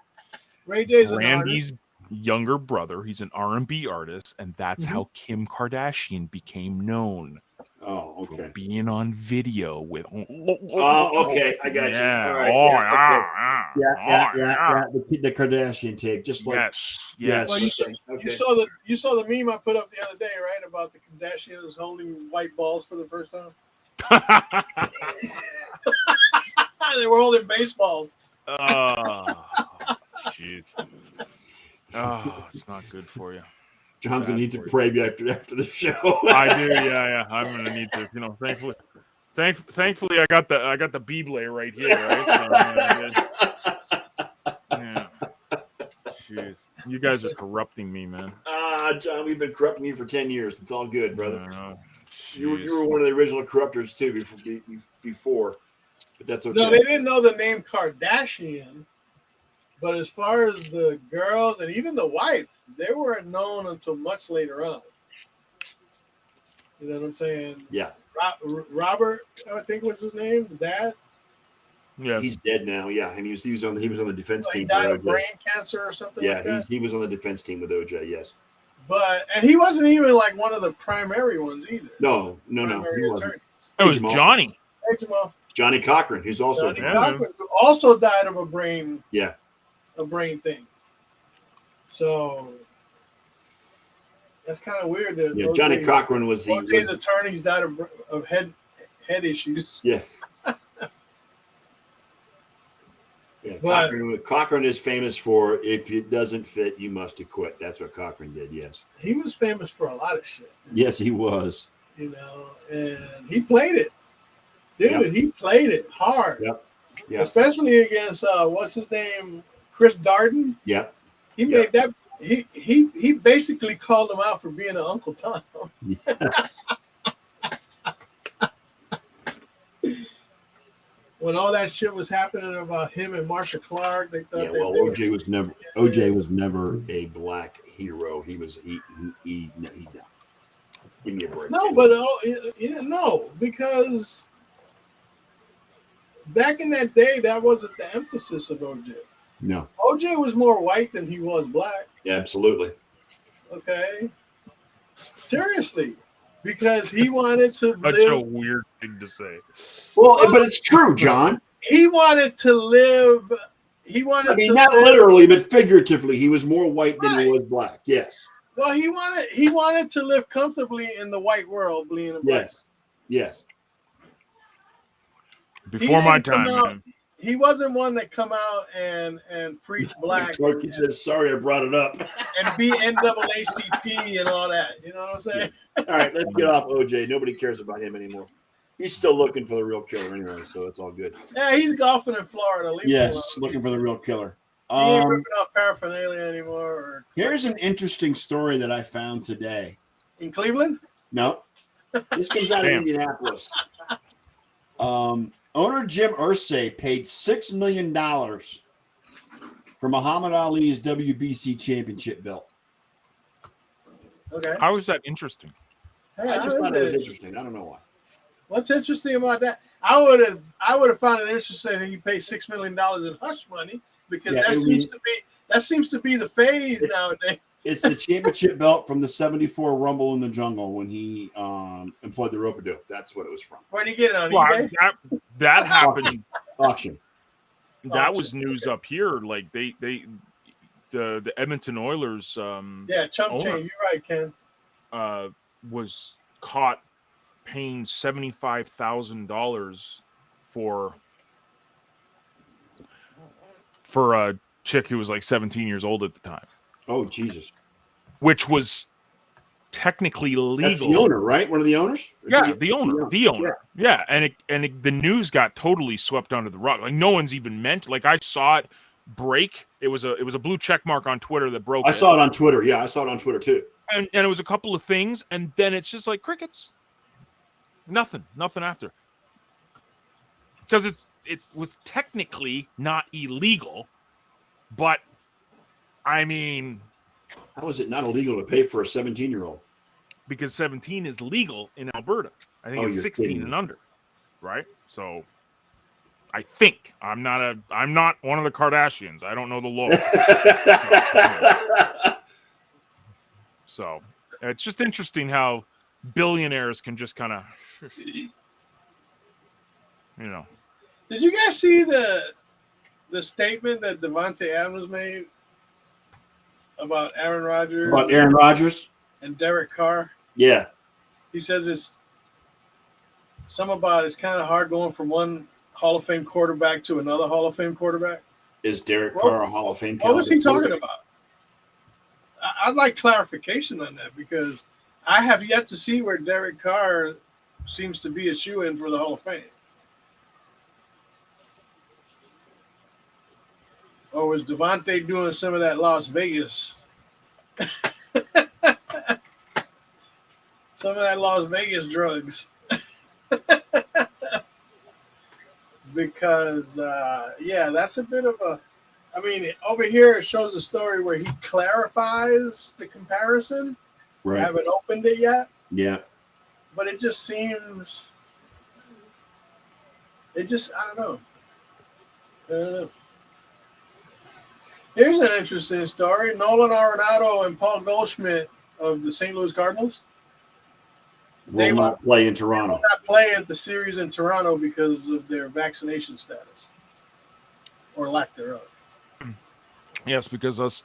Ray J's Randy's younger brother. He's an R&B artist, and that's how Kim Kardashian became known. Oh, okay. Being on video with. Oh, okay. I got you. All right. Yeah. The Kardashian take, just like yes. Well, you saw the meme I put up the other day, right, about the Kardashians holding white balls for the first time. They were holding baseballs. Oh, jeez. Oh, it's not good for you. John's gonna need to pray after the show. I do, yeah. I'm gonna need to, thankfully, I got the Beyblade right here, right? So, yeah. Jeez, you guys are corrupting me, man. John, we've been corrupting you for 10 years. It's all good, brother. You Jeez. were one of the original corruptors too before, but that's okay. No, they didn't know the name Kardashian, but as far as the girls and even the wife, they weren't known until much later on. You know what I'm saying? Yeah. Robert, I think was his name, dad. Yeah. He's dead now. Yeah, and he was on the defense He team. died for of OJ. brain cancer or something Yeah, like that. he was on the defense team with OJ. Yes. And he wasn't even like one of the primary ones either. No. Primary He wasn't. attorneys. It was Jamal. Johnny. Hey, Jamal. Johnny Cochran, who's also Johnny Cochran, who also died of a brain thing. So that's kind of weird. That Johnny Cochran was the OJ's attorneys died of head issues. Yeah. Yeah, But- Cochran is famous for if it doesn't fit, you must acquit. That's what Cochran did. Yes. He was famous for a lot of shit. Yes, he was. You know, and he played it. Dude, he played it hard. Yep. Especially against what's his name? Chris Darden. Yep. He made that he basically called him out for being an Uncle Tom. When all that shit was happening about him and Marsha Clark, they thought OJ was never a black hero. He was he no. Give me a break. No, but no, because back in that day, that wasn't the emphasis of OJ. No. OJ was more white than he was black. Yeah, absolutely. Okay. Seriously. Because he wanted to Such live. a weird thing to say. Well, but it's true, John. He wanted to live. He wanted not literally, but figuratively, he was more white than he was black. Yes. Well, he wanted to live comfortably in the white world, being a black. Yes. Before my time, man. He wasn't one that come out and preach black. He says, "Sorry, I brought it up." And be NAACP and all that. You know what I'm saying? All right, let's get off OJ. Nobody cares about him anymore. He's still looking for the real killer anyway, so it's all good. Yeah, he's golfing in Florida. Yes, looking for the real killer. He ain't ripping off paraphernalia anymore. Here's an interesting story that I found today. In Cleveland? No. This comes out of Indianapolis. Owner Jim Irsay paid $6 million for Muhammad Ali's WBC championship belt. Okay. How is that interesting? Hey, I just thought it was interesting. I don't know why. What's interesting about that? I would have found it interesting that he paid $6 million in hush money because that seems to be the phase nowadays. It's the championship belt from the '74 Rumble in the Jungle when he employed the rope-a-dope. That's what it was from. Where'd you get it on eBay? That happened. Auction. That was news up here. Like the Edmonton Oilers. Chump change. You're right, Ken. Was caught paying $75,000 for a chick who was like 17 years old at the time. Oh, Jesus. Which was technically legal. That's the owner, right? One of the owners? Yeah, the owner. Yeah, and the news got totally swept under the rug. Like no one's even meant. Like I saw it break. It was a blue check mark on Twitter that broke. I saw it on Twitter. Yeah, I saw it on Twitter too. And it was a couple of things, and then it's just like crickets. Nothing after. Because it was technically not illegal, but I mean, how is it not illegal to pay for a 17-year-old? Because 17 is legal in Alberta. I think it's 16 and under, right? So I think I'm not one of the Kardashians. I don't know the law. So it's just interesting how billionaires can just kind of, Did you guys see the statement that Devontae Adams made about Aaron Rodgers? About Aaron Rodgers? And Derek Carr? Yeah. He says it's kind of hard going from one Hall of Fame quarterback to another Hall of Fame quarterback. Is Derek Carr a Hall of Fame quarterback? What was he talking about? I'd like clarification on that because I have yet to see where Derek Carr seems to be a shoo-in for the Hall of Fame. Or was Devontae doing some of that Las Vegas? some of that Las Vegas drugs. Because, that's a bit of a. I mean, over here it shows a story where he clarifies the comparison. Right. I haven't opened it yet. Yeah. But it just seems. I don't know. Here's an interesting story. Nolan Arenado and Paul Goldschmidt of the St. Louis Cardinals. Will not play in Toronto. They will not play at the series in Toronto because of their vaccination status or lack thereof. Yes, because us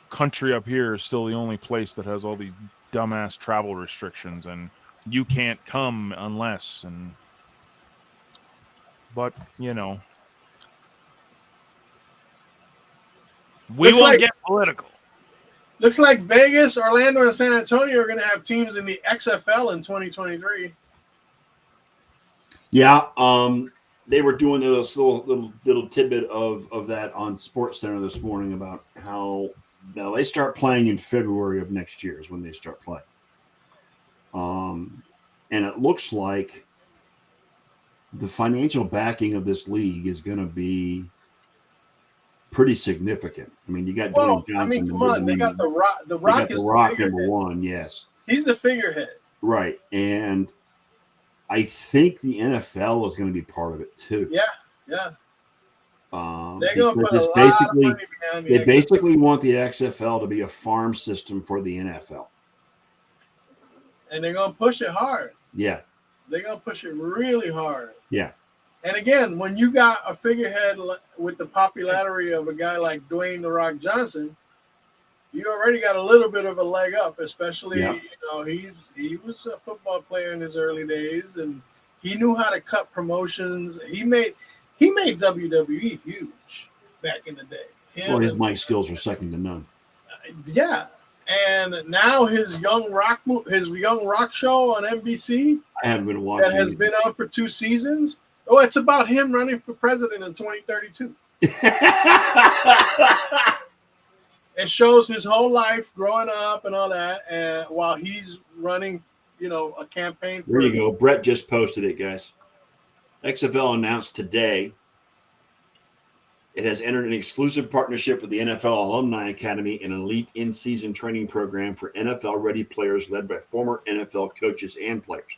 country up here is still the only place that has all these dumbass travel restrictions, and you can't come unless. But we won't get political. Looks like Vegas, Orlando, and San Antonio are going to have teams in the XFL in 2023. Yeah, they were doing this little tidbit of that on Sports Center this morning about how now they start playing in February of next year is when they start playing. And it looks like the financial backing of this league is going to be pretty significant. I mean, you got Dwayne Johnson. I mean, come on, they got The Rock. The Rock is the Rock figurehead. number one. Yes, he's the figurehead. Right, and I think the NFL is going to be part of it too. Yeah. They're going to put a lot of money behind the They basically want the XFL to be a farm system for the NFL, and they're going to push it hard. Yeah, they're going to push it really hard. Yeah. And again, when you got a figurehead with the popularity of a guy like Dwayne "The Rock" Johnson, you already got a little bit of a leg up, especially, he was a football player in his early days, and he knew how to cut promotions. He made WWE huge back in the day. His mic skills are second to none. Yeah. And now his young rock show on NBC, I haven't been watching. That has been on for 2 seasons. Oh, it's about him running for president in 2032. It shows his whole life growing up and all that, and while he's running, a campaign. There you go. Brett just posted it, guys. XFL announced today it has entered an exclusive partnership with the NFL Alumni Academy, an elite in-season training program for NFL-ready players led by former NFL coaches and players.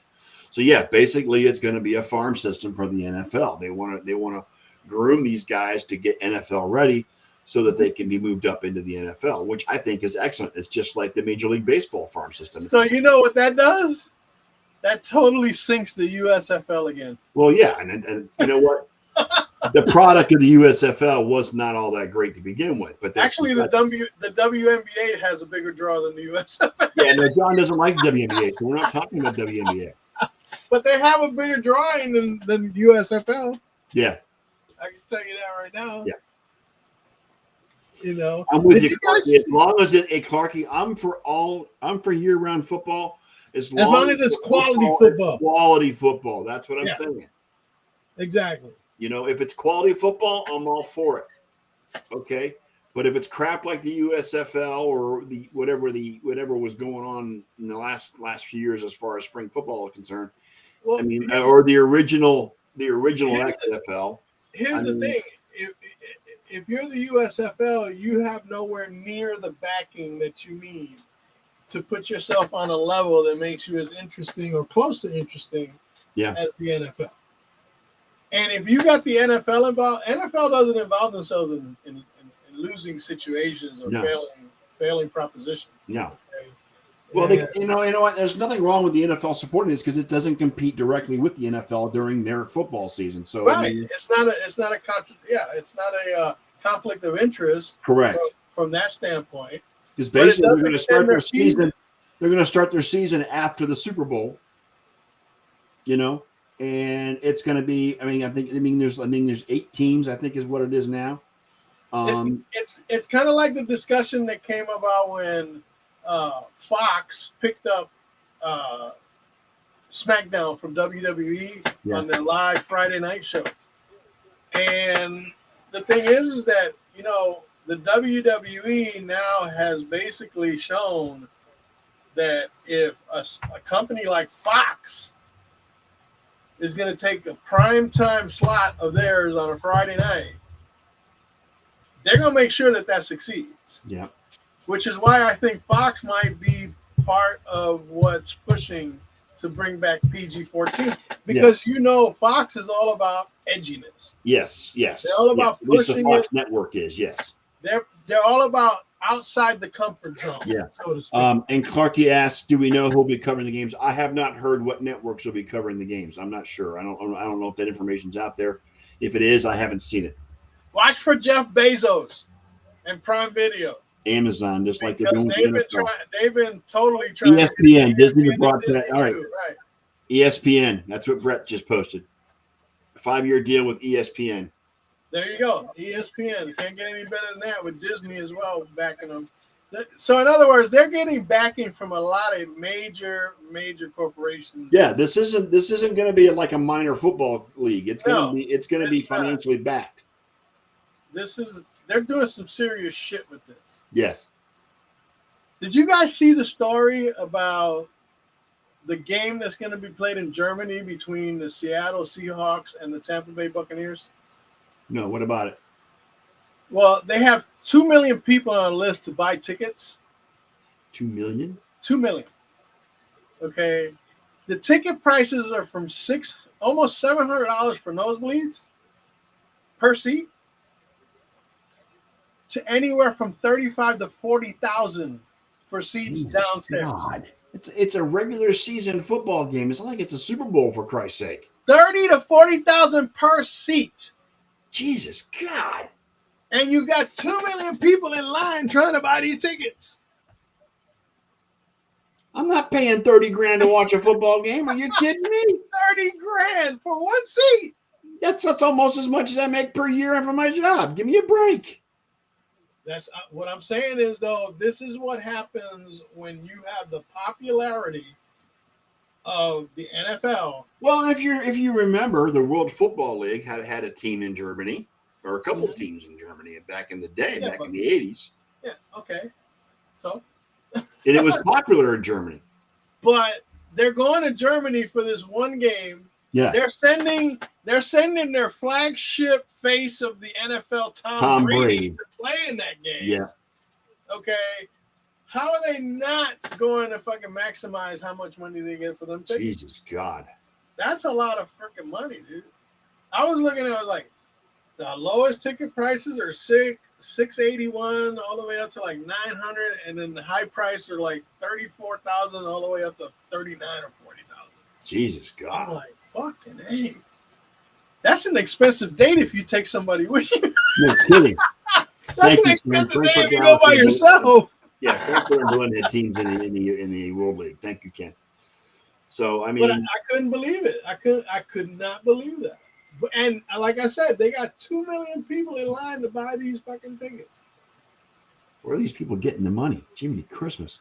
So yeah, basically it's going to be a farm system for the NFL. They want to groom these guys to get NFL ready so that they can be moved up into the NFL, which I think is excellent. It's just like the Major League Baseball farm system. So you know what that does? That totally sinks the USFL again. Well, yeah, and you know what? The product of the USFL was not all that great to begin with, but actually the WNBA has a bigger draw than the USFL. Yeah, no, John doesn't like WNBA, so we're not talking about WNBA. But they have a bigger drawing than USFL. Yeah, I can tell you that right now. Yeah, I'm with you. As long as Clarky, I'm for year-round football. As long as it's quality football. Quality football. That's what I'm saying. Exactly. If it's quality football, I'm all for it. Okay, but if it's crap like the USFL or the whatever was going on in the last few years as far as spring football is concerned, or the original XFL. Here's the thing: if you're the USFL, you have nowhere near the backing that you need to put yourself on a level that makes you as interesting or close to interesting as the NFL. And if you got the NFL involved, NFL doesn't involve themselves in losing situations or failing propositions. Yeah. Okay? Well, you know what? There's nothing wrong with the NFL supporting this because it doesn't compete directly with the NFL during their football season. So it's not a conflict of interest. Correct. From that standpoint. Because basically they're going to start their season. They're going to start their season after the Super Bowl. And it's going to be. I think there's 8 teams. I think is what it is now. It's kind of like the discussion that came about when Fox picked up SmackDown from WWE on their live Friday night show. And the thing is that the WWE now has basically shown that if a company like Fox is going to take a prime time slot of theirs on a Friday night, they're going to make sure that succeeds. Yeah. Which is why I think Fox might be part of what's pushing to bring back PG-14, because Fox is all about edginess. Yes. They're all about pushing Fox it. Network is, yes. They're all about outside the comfort zone, so to speak. And Clarky asks, do we know who'll be covering the games? I have not heard what networks will be covering the games. I'm not sure. I don't know if that information's out there. If it is, I haven't seen it. Watch for Jeff Bezos and Prime Video. Amazon, just like they're Because doing. they've been totally trying. ESPN, Disney brought that. All right. Too, right. ESPN. That's what Brett just posted. A 5-year deal with ESPN. There you go. ESPN. You can't get any better than that with Disney as well backing them. So in other words, they're getting backing from a lot of major corporations. Yeah, this isn't going to be like a minor football league. It's going to be financially backed. They're doing some serious shit with this. Yes. Did you guys see the story about the game that's going to be played in Germany between the Seattle Seahawks and the Tampa Bay Buccaneers? No, what about it? Well, they have 2 million people on a list to buy tickets. 2 million? 2 million. Okay. The ticket prices are from almost $700 for nosebleeds per seat to anywhere from $35,000 to $40,000 for seats downstairs. God. It's a regular season football game. It's not like it's a Super Bowl, for Christ's sake. $30,000 to $40,000 per seat. Jesus God. And you got 2 million people in line trying to buy these tickets. I'm not paying $30,000 to watch a football game. Are you kidding me? $30,000 for one seat. That's almost as much as I make per year for my job. Give me a break. That's what I'm saying is, though, this is what happens when you have the popularity of the NFL. Well, if you remember, the World Football League had a team in Germany, or a couple of teams in Germany back in the day, in the 80s. Yeah, okay. So? And it was popular in Germany. But they're going to Germany for this one game. Yeah. They're sending their flagship face of the NFL, Tom Brady, to play in that game. Yeah. Okay. How are they not going to fucking maximize how much money they get for them tickets? Jesus God. That's a lot of freaking money, dude. I was looking at it, I was like, the lowest ticket prices are $681 all the way up to like $900, and then the high price are like $34,000 all the way up to $39,000 or $40,000. Jesus God. I'm like, fucking A. That's an expensive date if you take somebody with you. No kidding. That's an expensive date if you go by yourself. Yeah, Frankfurt and Berlin had teams in the World League. Thank you, Ken. So I mean, but I couldn't believe it. I could not believe that. And like I said, they got 2 million people in line to buy these fucking tickets. Where are these people getting the money? Jiminy Christmas.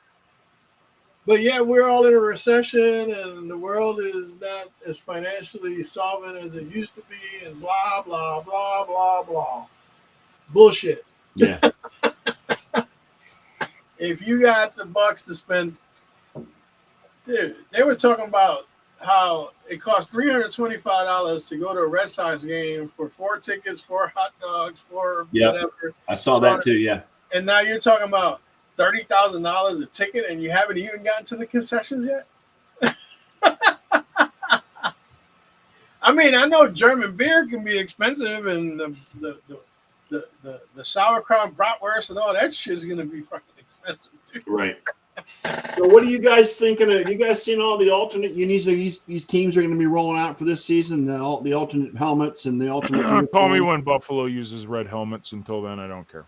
But yeah, we're all in a recession, and the world is not as financially solvent as it used to be, and blah blah blah blah blah. Bullshit. Yeah. If you got the bucks to spend, dude, they were talking about how it costs $325 to go to a Red Sox game for 4 tickets, 4 hot dogs, 4 whatever. I saw that too. Yeah. And now you're talking about $30,000 a ticket, and you haven't even gotten to the concessions yet. I mean, I know German beer can be expensive, and the sauerkraut, bratwurst, and all that shit is going to be fucking expensive too. Right. So, what are you guys thinking of? You guys seen all the alternate unis these teams are going to be rolling out for this season? The alternate helmets and the alternate. Call me when Buffalo uses red helmets. Until then, I don't care.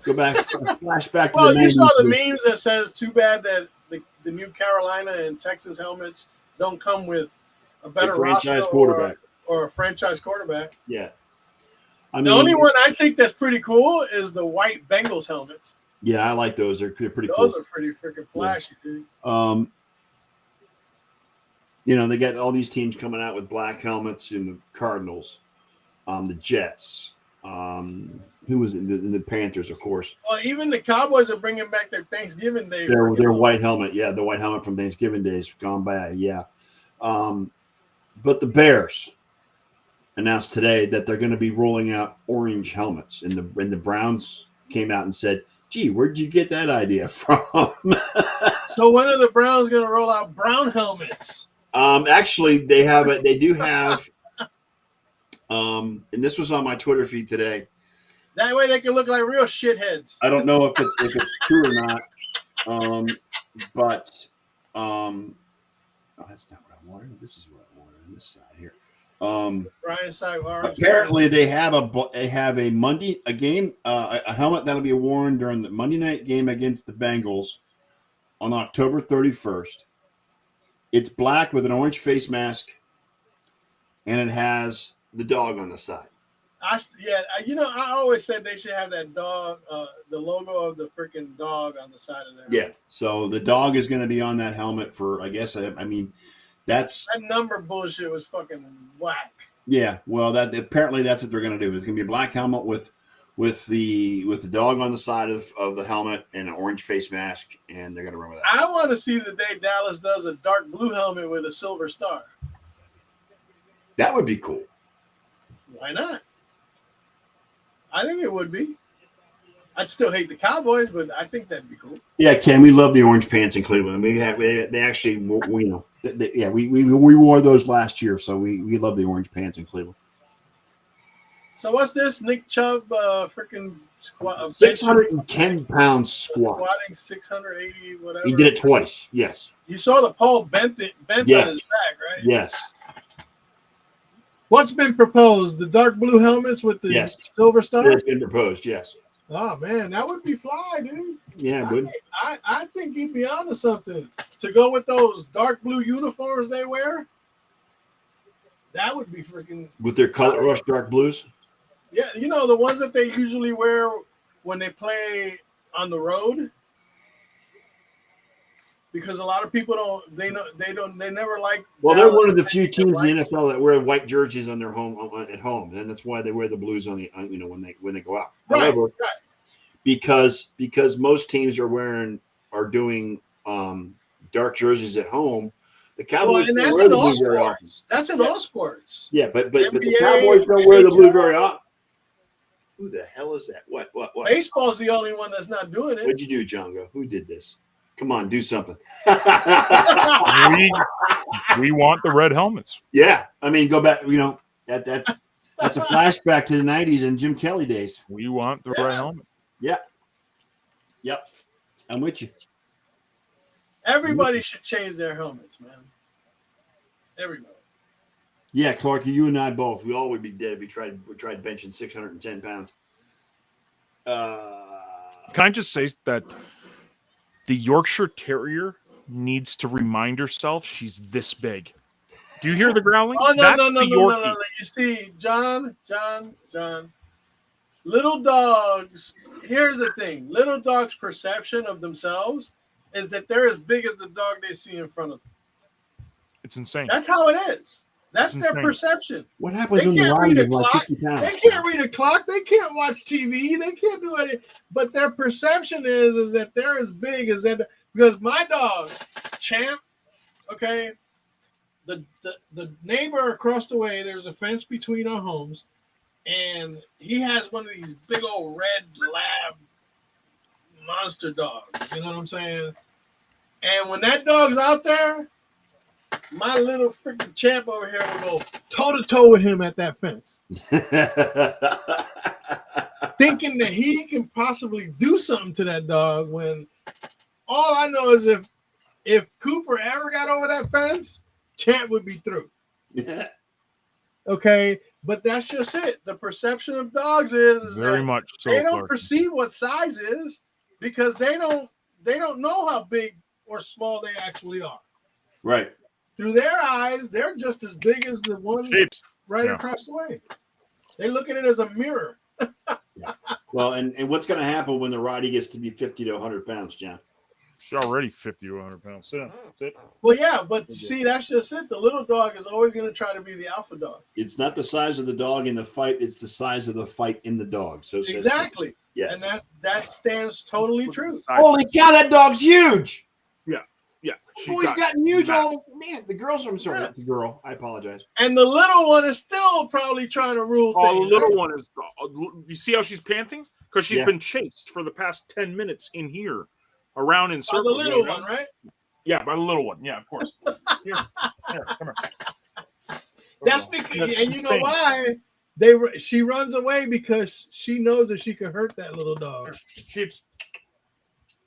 Go back, flashback. Well, you saw the memes that says, "Too bad that the new Carolina and Texans helmets don't come with a better franchise quarterback or a franchise quarterback." Yeah, I mean, the only one I think that's pretty cool is the white Bengals helmets. Yeah, I like those. They're pretty cool. Those are pretty freaking flashy, dude. You know, they got all these teams coming out with black helmets in the Cardinals, the Jets, Who was it? The Panthers, of course. Well, even the Cowboys are bringing back their Thanksgiving Day. Their white helmet. Yeah, the white helmet from Thanksgiving Days gone by. Yeah. But the Bears announced today that they're going to be rolling out orange helmets. And the Browns came out and said, gee, where'd you get that idea from? So when are the Browns going to roll out brown helmets? Actually, they do have, and this was on my Twitter feed today. That way they can look like real shitheads. I don't know if it's true or not. But that's not what I wanted. This is what I wanted on this side here. Brian side orange. Apparently, they have a Monday game, a helmet that'll be worn during the Monday night game against the Bengals on October 31st. It's black with an orange face mask, and it has the dog on the side. I always said they should have that dog, the logo of the freaking dog on the side of there. Yeah, so the dog is going to be on that helmet for, I guess, I mean, that number bullshit was fucking whack. Yeah, well, apparently that's what they're going to do. It's going to be a black helmet with the dog on the side of the helmet and an orange face mask, and they're going to run with that. I want to see the day Dallas does a dark blue helmet with a silver star. That would be cool. Why not? I think it would be. I'd still hate the Cowboys, but I think that'd be cool. Yeah, Ken, we love the orange pants in Cleveland. They actually, we wore those last year, so we love the orange pants in Cleveland. So what's this? Nick Chubb freaking squat? 610 pounds squat. Squatting 680, whatever. He did it twice. Yes. You saw the pole bent Yes. on his back, right? Yes. What's been proposed? The dark blue helmets with the silver star? It's been proposed, yes. Oh, man, that would be fly, dude. Yeah, it would. I think he'd be onto something. To go with those dark blue uniforms they wear, that would be freaking... With their color rush dark blues? Yeah, the ones that they usually wear when they play on the road. Because a lot of people they never like. Well, they're one of the few teams in the NFL that wear white jerseys on their at home, and that's why they wear the blues when they go out. Right, However, right. because most teams are doing dark jerseys at home, the Cowboys and that's don't wear in the all blue very often. sports. That's in all sports. Yeah, but the NBA, Cowboys don't wear the blue very often. Who the hell is that? What? Baseball's the only one that's not doing it. What'd you do, Django? Who did this? Come on, do something. we want the red helmets. Yeah, I mean, go back. That's a flashback to the '90s and Jim Kelly days. We want the red helmets. Yeah. Yep. I'm with you. Everybody should change their helmets, man. Everybody. Yeah, Clark, you and I both. We all would be dead if we tried benching 610 pounds. Can I just say that the Yorkshire Terrier needs to remind herself she's this big? Do you hear the growling? Oh, no. Yorkie. You see, John. Little dogs, here's the thing. Little dogs' perception of themselves is that they're as big as the dog they see in front of them. It's insane. That's how it is. That's It's their insane. perception. What happens They when the can't line read is a like clock. 50 pounds? They can't read a clock. They can't watch TV. They can't do anything. But their perception is that they're as big as that. Because my dog, Champ, okay, the neighbor across the way, there's a fence between our homes, and he has one of these big old red lab monster dogs. You know what I'm saying? And when that dog's out there, my little freaking Champ over here will go toe-to-toe with him at that fence. Thinking that he can possibly do something to that dog when all I know is if Cooper ever got over that fence, Champ would be through. Yeah. Okay, but that's just it. The perception of dogs is Very that much so. they don't Clark. perceive what size is because they don't know how big or small they actually are. Right. Through their eyes, they're just as big as the one Shapes. right across the way. They look at it as a mirror. Well, and what's going to happen when the Roddy gets to be 50 to 100 pounds, John? She's already 50 to 100 pounds. Sit down. Sit. Well, yeah, but see, that's just it. The little dog is always going to try to be the alpha dog. It's not the size of the dog in the fight; it's the size of the fight in the dog. So exactly, yes, and that stands totally true. Holy cow, that dog's huge! Yeah. Boy's gotten huge. All man, the girls. I'm sorry, the girl. I apologize. And the little one is still probably trying to rule things. The little one is. You see how she's panting? Because she's been chased for the past 10 minutes in here, around in circles. By the little one, right? Yeah, by the little one. Yeah, of course. Here, come here. That's because, and you know why? She runs away because she knows that she can hurt that little dog.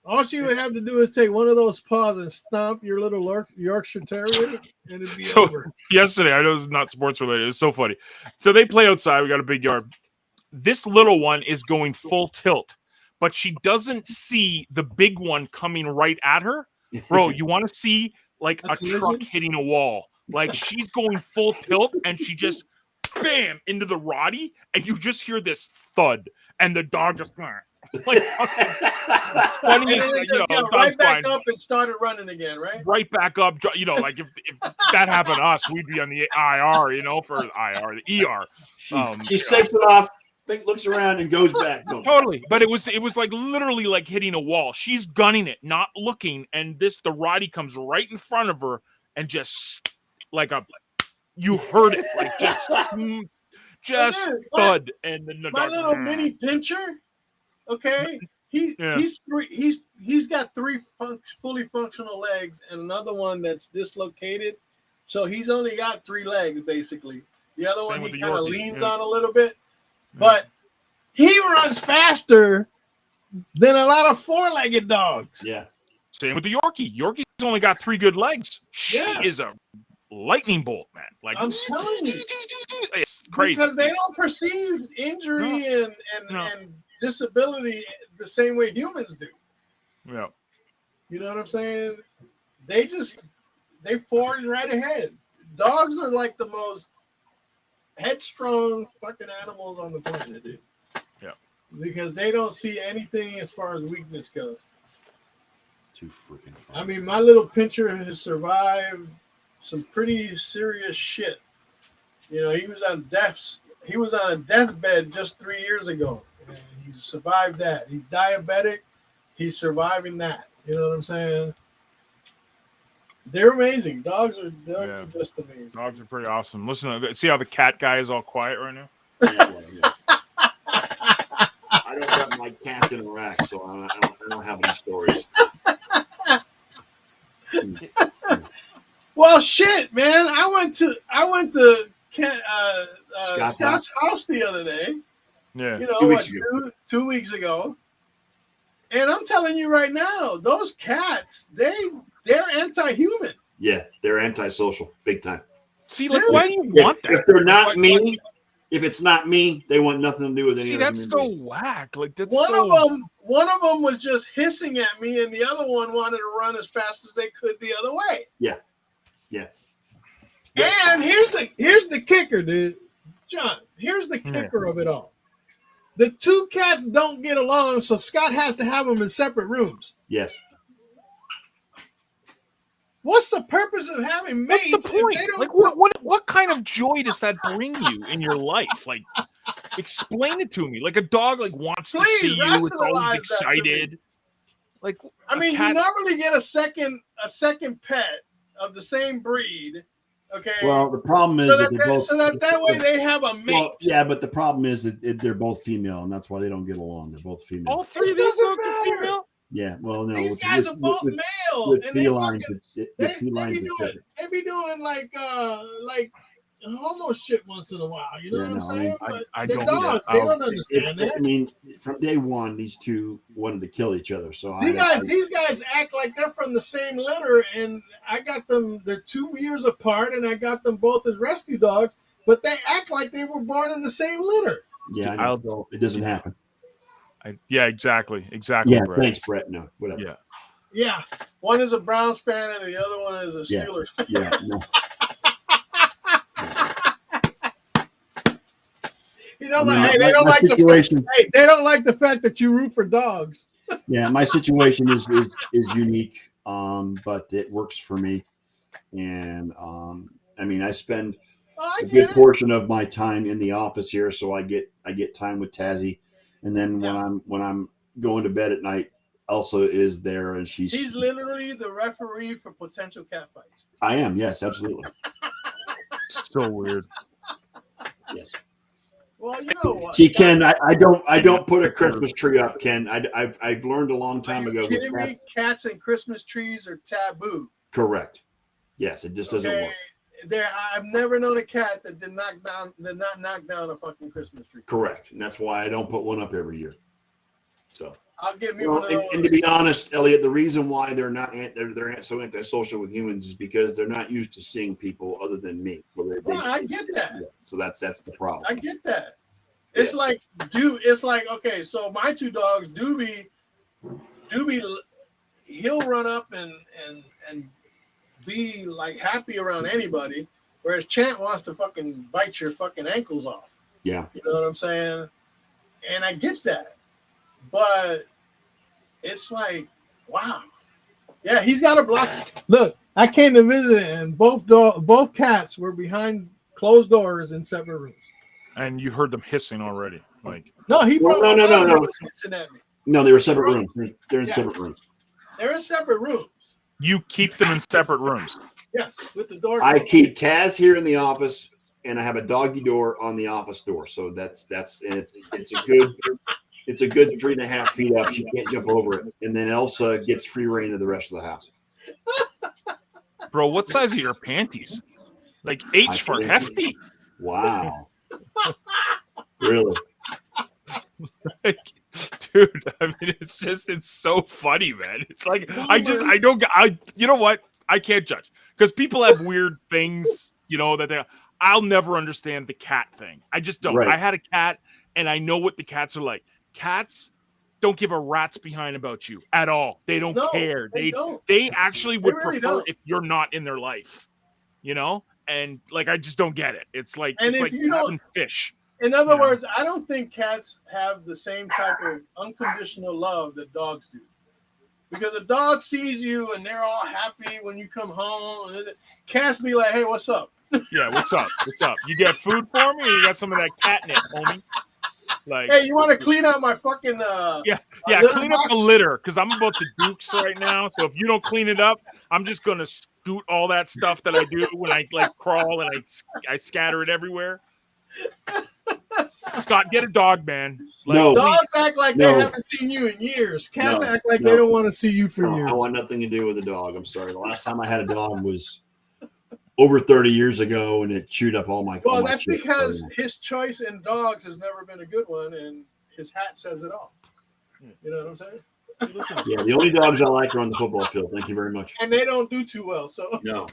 All she would have to do is take one of those paws and stomp your little Yorkshire Terrier, and it'd be over. Yesterday, I know this is not sports related. It's so funny. So they play outside. We got a big yard. This little one is going full tilt, but she doesn't see the big one coming right at her. Bro, you want to see like a truck hitting a wall? Like she's going full tilt, and she just bam into the Roddy, and you just hear this thud, and the dog just like funny is, right back up and started running again, right? Right back up, like if that happened to us, we'd be on the IR, for IR, the ER. She shakes it off, looks around, and goes back. Totally, but it was like literally like hitting a wall. She's gunning it, not looking, and the Roddy comes right in front of her and just you heard it like just thud, and then my little mini pincher. Okay, he's got three fully functional legs and another one that's dislocated, so he's only got 3 legs basically. The other one he kind of leans on a little bit, but he runs faster than a lot of 4-legged dogs. Yeah. Same with the Yorkie. Yorkie's only got 3 good legs. She is a lightning bolt, man. Like I'm telling you, it's crazy because they don't perceive injury and disability the same way humans do. Yeah. You know what I'm saying? They forge right ahead. Dogs are like the most headstrong fucking animals on the planet, dude. Yeah. Because they don't see anything as far as weakness goes. Too freaking fun. I mean, my little pincher has survived some pretty serious shit. He was on a deathbed just 3 years ago. And he's survived that. He's diabetic. He's surviving that. You know what I'm saying? They're amazing. Dogs are just amazing. Dogs are pretty awesome. Listen, see how the cat guy is all quiet right now? I don't have my cats in Iraq, so I don't have any stories. Well, shit, man. I went to Scott's house the other day. Yeah. 2 weeks ago. 2 weeks ago. And I'm telling you right now, those cats, they're anti-human. Yeah, they're antisocial, big time. See, why do you want that? If they're not me, if it's not me, they want nothing to do with anything. See, that's so whack. Like that's one of them was just hissing at me, and the other one wanted to run as fast as they could the other way. Yeah. And here's the kicker, dude. John, here's the kicker of it all. The 2 cats don't get along, so Scott has to have them in separate rooms. Yes. What's the purpose of having mates? What's the point? Like, what kind of joy does that bring you in your life? Like, explain it to me. Like a dog, wants to see you. It's always excited. Like, I mean, you normally get a second pet of the same breed. Okay. Well, the problem is that way they have a mate. Well, yeah, but the problem is that they're both female, and that's why they don't get along. They're both female. All 3 of these dogs are female. Yeah, well, no. These guys are both male. With and felines, they be doing like homo shit once in a while. You know what I'm saying? I they're don't. dogs. They don't understand that. I mean, from day one, these 2 wanted to kill each other. So these guys act like they're from the same litter, and I got them. They're 2 years apart, and I got them both as rescue dogs. But they act like they were born in the same litter. Yeah, I know. It doesn't happen. Exactly. Yeah, Brett. Thanks, Brett. No, whatever. Yeah. One is a Browns fan, and the other one is a Steelers fan. Yeah. No. They don't like the fact that you root for dogs. Yeah, my situation is unique, but it works for me. And I mean, I spend a good portion of my time in the office here, so I get time with Tazzy, and then when I'm going to bed at night, Elsa is there, and she's literally the referee for potential cat fights. I am, yes, absolutely. So weird. Yes. Well, you know what? See, Ken, I don't put a Christmas tree up, Ken. I've learned a long time ago. Kidding me? Cats and Christmas trees are taboo. Correct. Yes, it just doesn't work. I've never known a cat that did not knock down a fucking Christmas tree. Correct, and that's why I don't put one up every year. So I'll get me one of those. And to be honest, Elliot, the reason why they're so antisocial with humans is because they're not used to seeing people other than me. I get that. So that's the problem. I get that. It's like okay, so my two dogs, Doobie, he'll run up and be like happy around anybody, whereas Chant wants to fucking bite your fucking ankles off. Yeah. You know what I'm saying? And I get that. But it's like, wow. Yeah, he's got a block. Look, I came to visit and both cats were behind closed doors in separate rooms. And you heard them hissing already. Like no. Hissing at me. No, they were separate rooms. They're in separate rooms. They're in separate rooms. You keep them in separate rooms. Yes, with the door. I keep Taz here in the office, and I have a doggy door on the office door. So that's and it's a good 3.5 feet up. She can't jump over it, and then Elsa gets free reign of the rest of the house. Bro, what size are your panties? Like H for hefty. Wow. Really? Like, dude, I mean, it's so funny, man. It's like, you know what? I can't judge because people have weird things, I'll never understand the cat thing. I just don't. Right. I had a cat and I know what the cats are like. Cats don't give a rat's behind about you at all. They don't care. They actually would prefer if you're not in their life, and like, I just don't get it. It's like, having fish. In other words, I don't think cats have the same type of unconditional love that dogs do. Because a dog sees you and they're all happy when you come home. And cats be like, hey, what's up? Yeah, what's up? What's up? You got food for me or you got some of that catnip, homie? Like, hey, you want to clean out my fucking clean up the litter because I'm about to dukes right now. So if you don't clean it up, I'm just gonna scoot all that stuff that I do when I like crawl and I scatter it everywhere. Scott, get a dog, man. Like, no, dogs act like they haven't seen you in years. Cats act like they don't want to see you for years. I want nothing to do with a dog. I'm sorry. The last time I had a dog was over 30 years ago, and it chewed up all my. Well, that's because his choice in dogs has never been a good one, and his hat says it all. You know what I'm saying? Yeah, the only dogs I like are on the football field. Thank you very much. And they don't do too well, so no,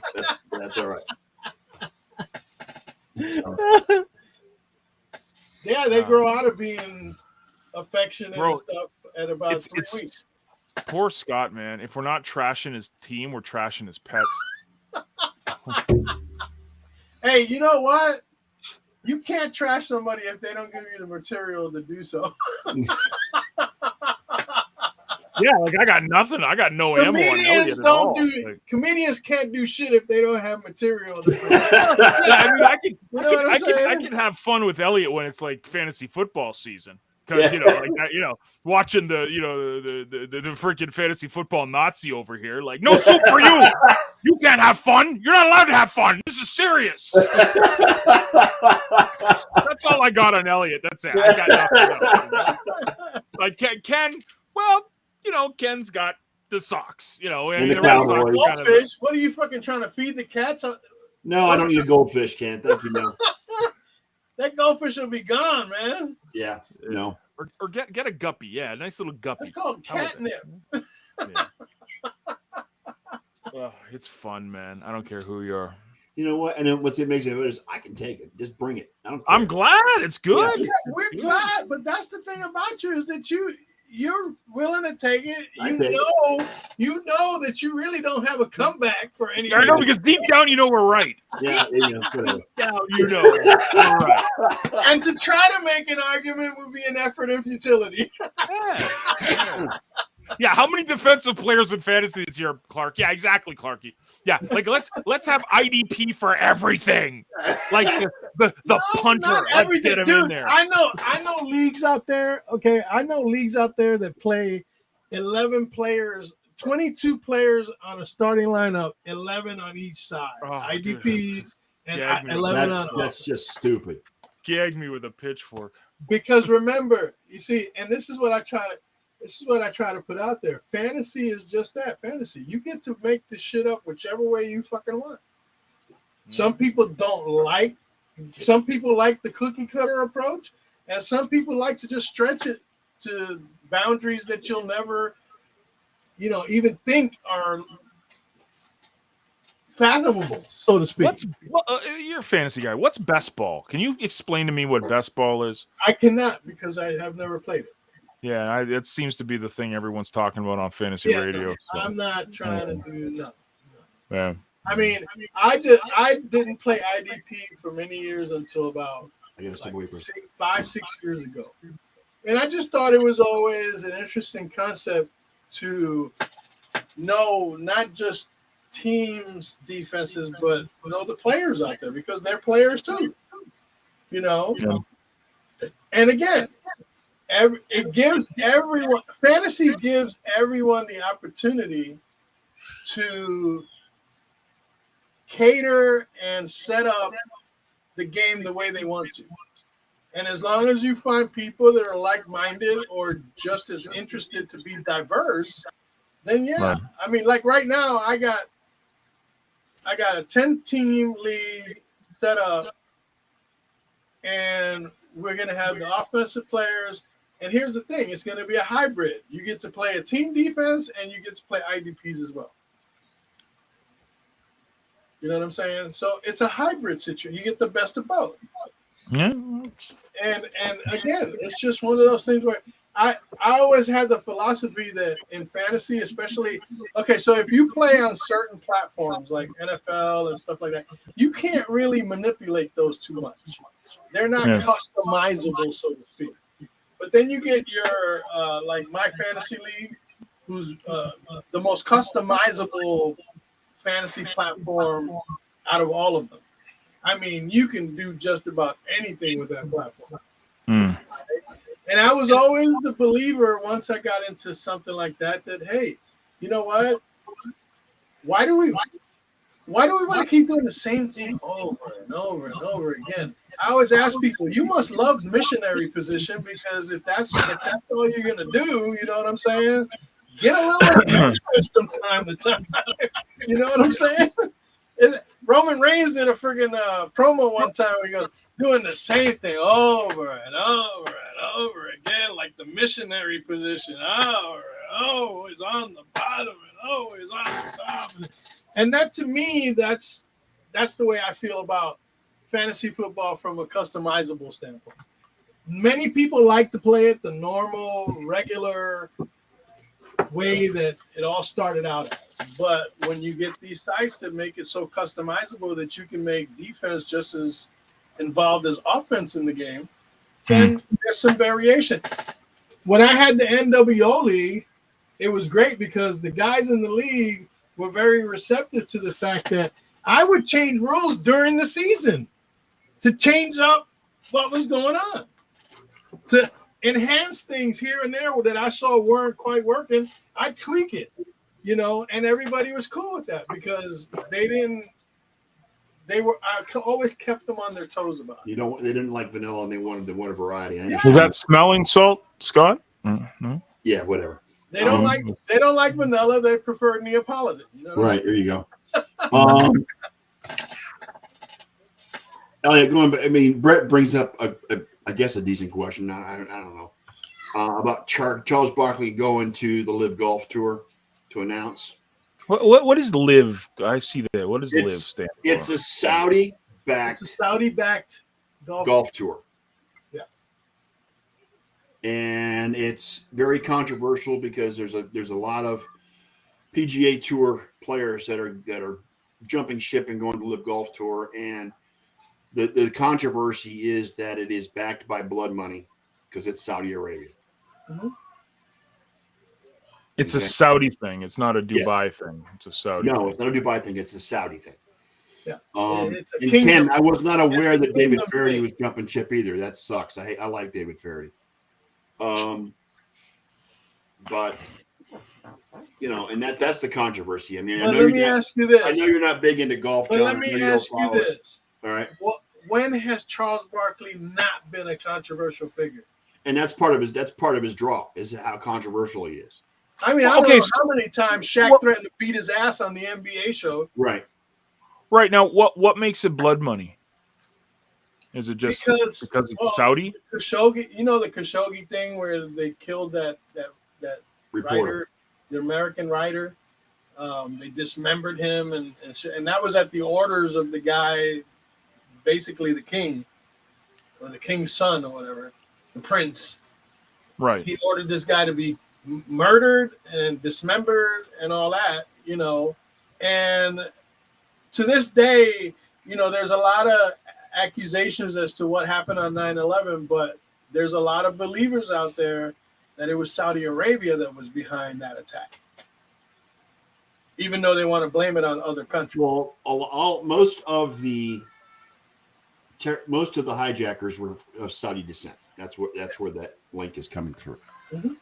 that's all right. That's all right. Yeah, they grow out of being affectionate and stuff at about 3 weeks. Poor Scott, man. If we're not trashing his team, we're trashing his pets. Hey, you know what? You can't trash somebody if they don't give you the material to do so. Yeah, like I got nothing. I got no ammo on Elliot at all. Comedians can't do shit if they don't have material. I can have fun with Elliot when it's like fantasy football season. Because watching the freaking fantasy football Nazi over here, like, no soup for you. You can't have fun. You're not allowed to have fun. This is serious. That's all I got on Elliot. That's it. I got nothing else. Like Ken, well, Ken's got the socks. And the goldfish. What are you fucking trying to feed the cats? No, I don't need a goldfish, Ken. Thank you, no. That goldfish will be gone, man. Yeah, no. Or get a guppy. Yeah, a nice little guppy. It's called catnip. Yeah. It's fun, man. I don't care who you are. You know what? And then what makes me is I can take it. Just bring it. I'm glad. It's good. Yeah, we're glad. But that's the thing about you is that you're willing to take it. You know that you really don't have a comeback for anything. I know, because deep down you know we're right. Yeah, deep down you know we're right. And to try to make an argument would be an effort in futility. Yeah. Yeah, how many defensive players in fantasy this year, Clark? Yeah, exactly, Clarky. Yeah, like let's have IDP for everything. Like the punter, not like everything, get him dude. in there. I know leagues out there. Okay, I know leagues out there that play 11 players, 22 players on a starting lineup, 11 on each side, IDPs, and Gag me. 11 on That's just stupid. Gag me with a pitchfork. Because remember, you see, and this is what I try to put out there. Fantasy is just that, fantasy. You get to make the shit up whichever way you fucking want. Some people like the cookie cutter approach, and some people like to just stretch it to boundaries that you'll never, even think are fathomable, so to speak. You're a fantasy guy. What's best ball? Can you explain to me what best ball is? I cannot, because I have never played it. Yeah, it seems to be the thing everyone's talking about on fantasy radio. So. I'm not trying to do nothing. Yeah. I mean, I didn't play IDP for many years until about 5-6 years ago, and I just thought it was always an interesting concept to know not just teams' defenses, but know the players out there, because they're players too. Yeah. And again, fantasy gives everyone the opportunity to cater and set up the game the way they want to. And as long as you find people that are like-minded or just as interested to be diverse, then yeah. Right. I mean, like right now, I got a 10-team league set up, and we're going to have the offensive players. And here's the thing. It's going to be a hybrid. You get to play a team defense, and you get to play IDPs as well. You know what I'm saying? So it's a hybrid situation. You get the best of both. Yeah. And again, it's just one of those things where I always had the philosophy that in fantasy, especially, okay, so if you play on certain platforms like NFL and stuff like that, you can't really manipulate those too much. They're not customizable, so to speak. But then you get your, like my fantasy league, who's the most customizable fantasy platform out of all of them. I mean, you can do just about anything with that platform. And I was always the believer, once I got into something like that, hey, you know what? Why do we want to keep doing the same thing over and over and over again? I always ask people, you must love the missionary position, because if that's all you're gonna do, you know what I'm saying? Get a little interest from time to time. You know what I'm saying? Roman Reigns did a freaking promo one time where he goes, doing the same thing over and over and over again, like the missionary position. Always on the bottom and always on the top. And that, to me, that's the way I feel about fantasy football from a customizable standpoint. Many people like to play it the normal, regular way that it all started out as. But when you get these sites that make it so customizable that you can make defense just as involved as offense in the game, then there's some variation. When I had the NWO league, it was great because the guys in the league were very receptive to the fact that I would change rules during the season to change up what was going on, to enhance things here and there that I saw weren't quite working. I'd tweak it, and everybody was cool with that because I always kept them on their toes about it. They didn't like vanilla and they wanted a variety. Was that smelling salt, Scott? No? Yeah, whatever. They don't like vanilla. They prefer Neapolitan. Right, there you go. Elliot, Brett brings up I guess a decent question. I don't know about Charles Barkley going to the Live Golf Tour to announce. What is Live? I see that. What does Live stand for? It's a Saudi-backed. It's a Saudi-backed golf tour. Yeah, and it's very controversial because there's a lot of PGA Tour players that are jumping ship and going to Live Golf Tour, and the controversy is that it is backed by blood money because it's Saudi Arabia. It's a Okay? Saudi thing. It's not a Yes. Dubai thing. It's a Saudi. No, thing. it's not a Dubai thing. It's a Saudi thing. Yeah. It's a and kingdom. Ken, I was not aware It's a that David kingdom Faraday thing. was jumping ship either. That sucks. I like David Faraday. But and that's the controversy. I mean, But let me ask you this. I know you're not big into golf, But John. let me ask you this. All right. When has Charles Barkley not been a controversial figure? And that's part of his draw, is how controversial he is. I mean, I don't know how many times Shaq threatened to beat his ass on the NBA show. Right. Right. Now, what makes it blood money? Is it just because it's Saudi? Khashoggi, the Khashoggi thing where they killed that writer, the American writer. They dismembered him, and that was at the orders of the guy, basically the king, or the king's son, or whatever, the prince. Right. He ordered this guy to be murdered and dismembered and all that, and to this day, there's a lot of accusations as to what happened on 9/11, but there's a lot of believers out there that it was Saudi Arabia that was behind that attack, even though they want to blame it on other countries. Well, most of the hijackers were of Saudi descent. That's where that link is coming through. Mm-hmm.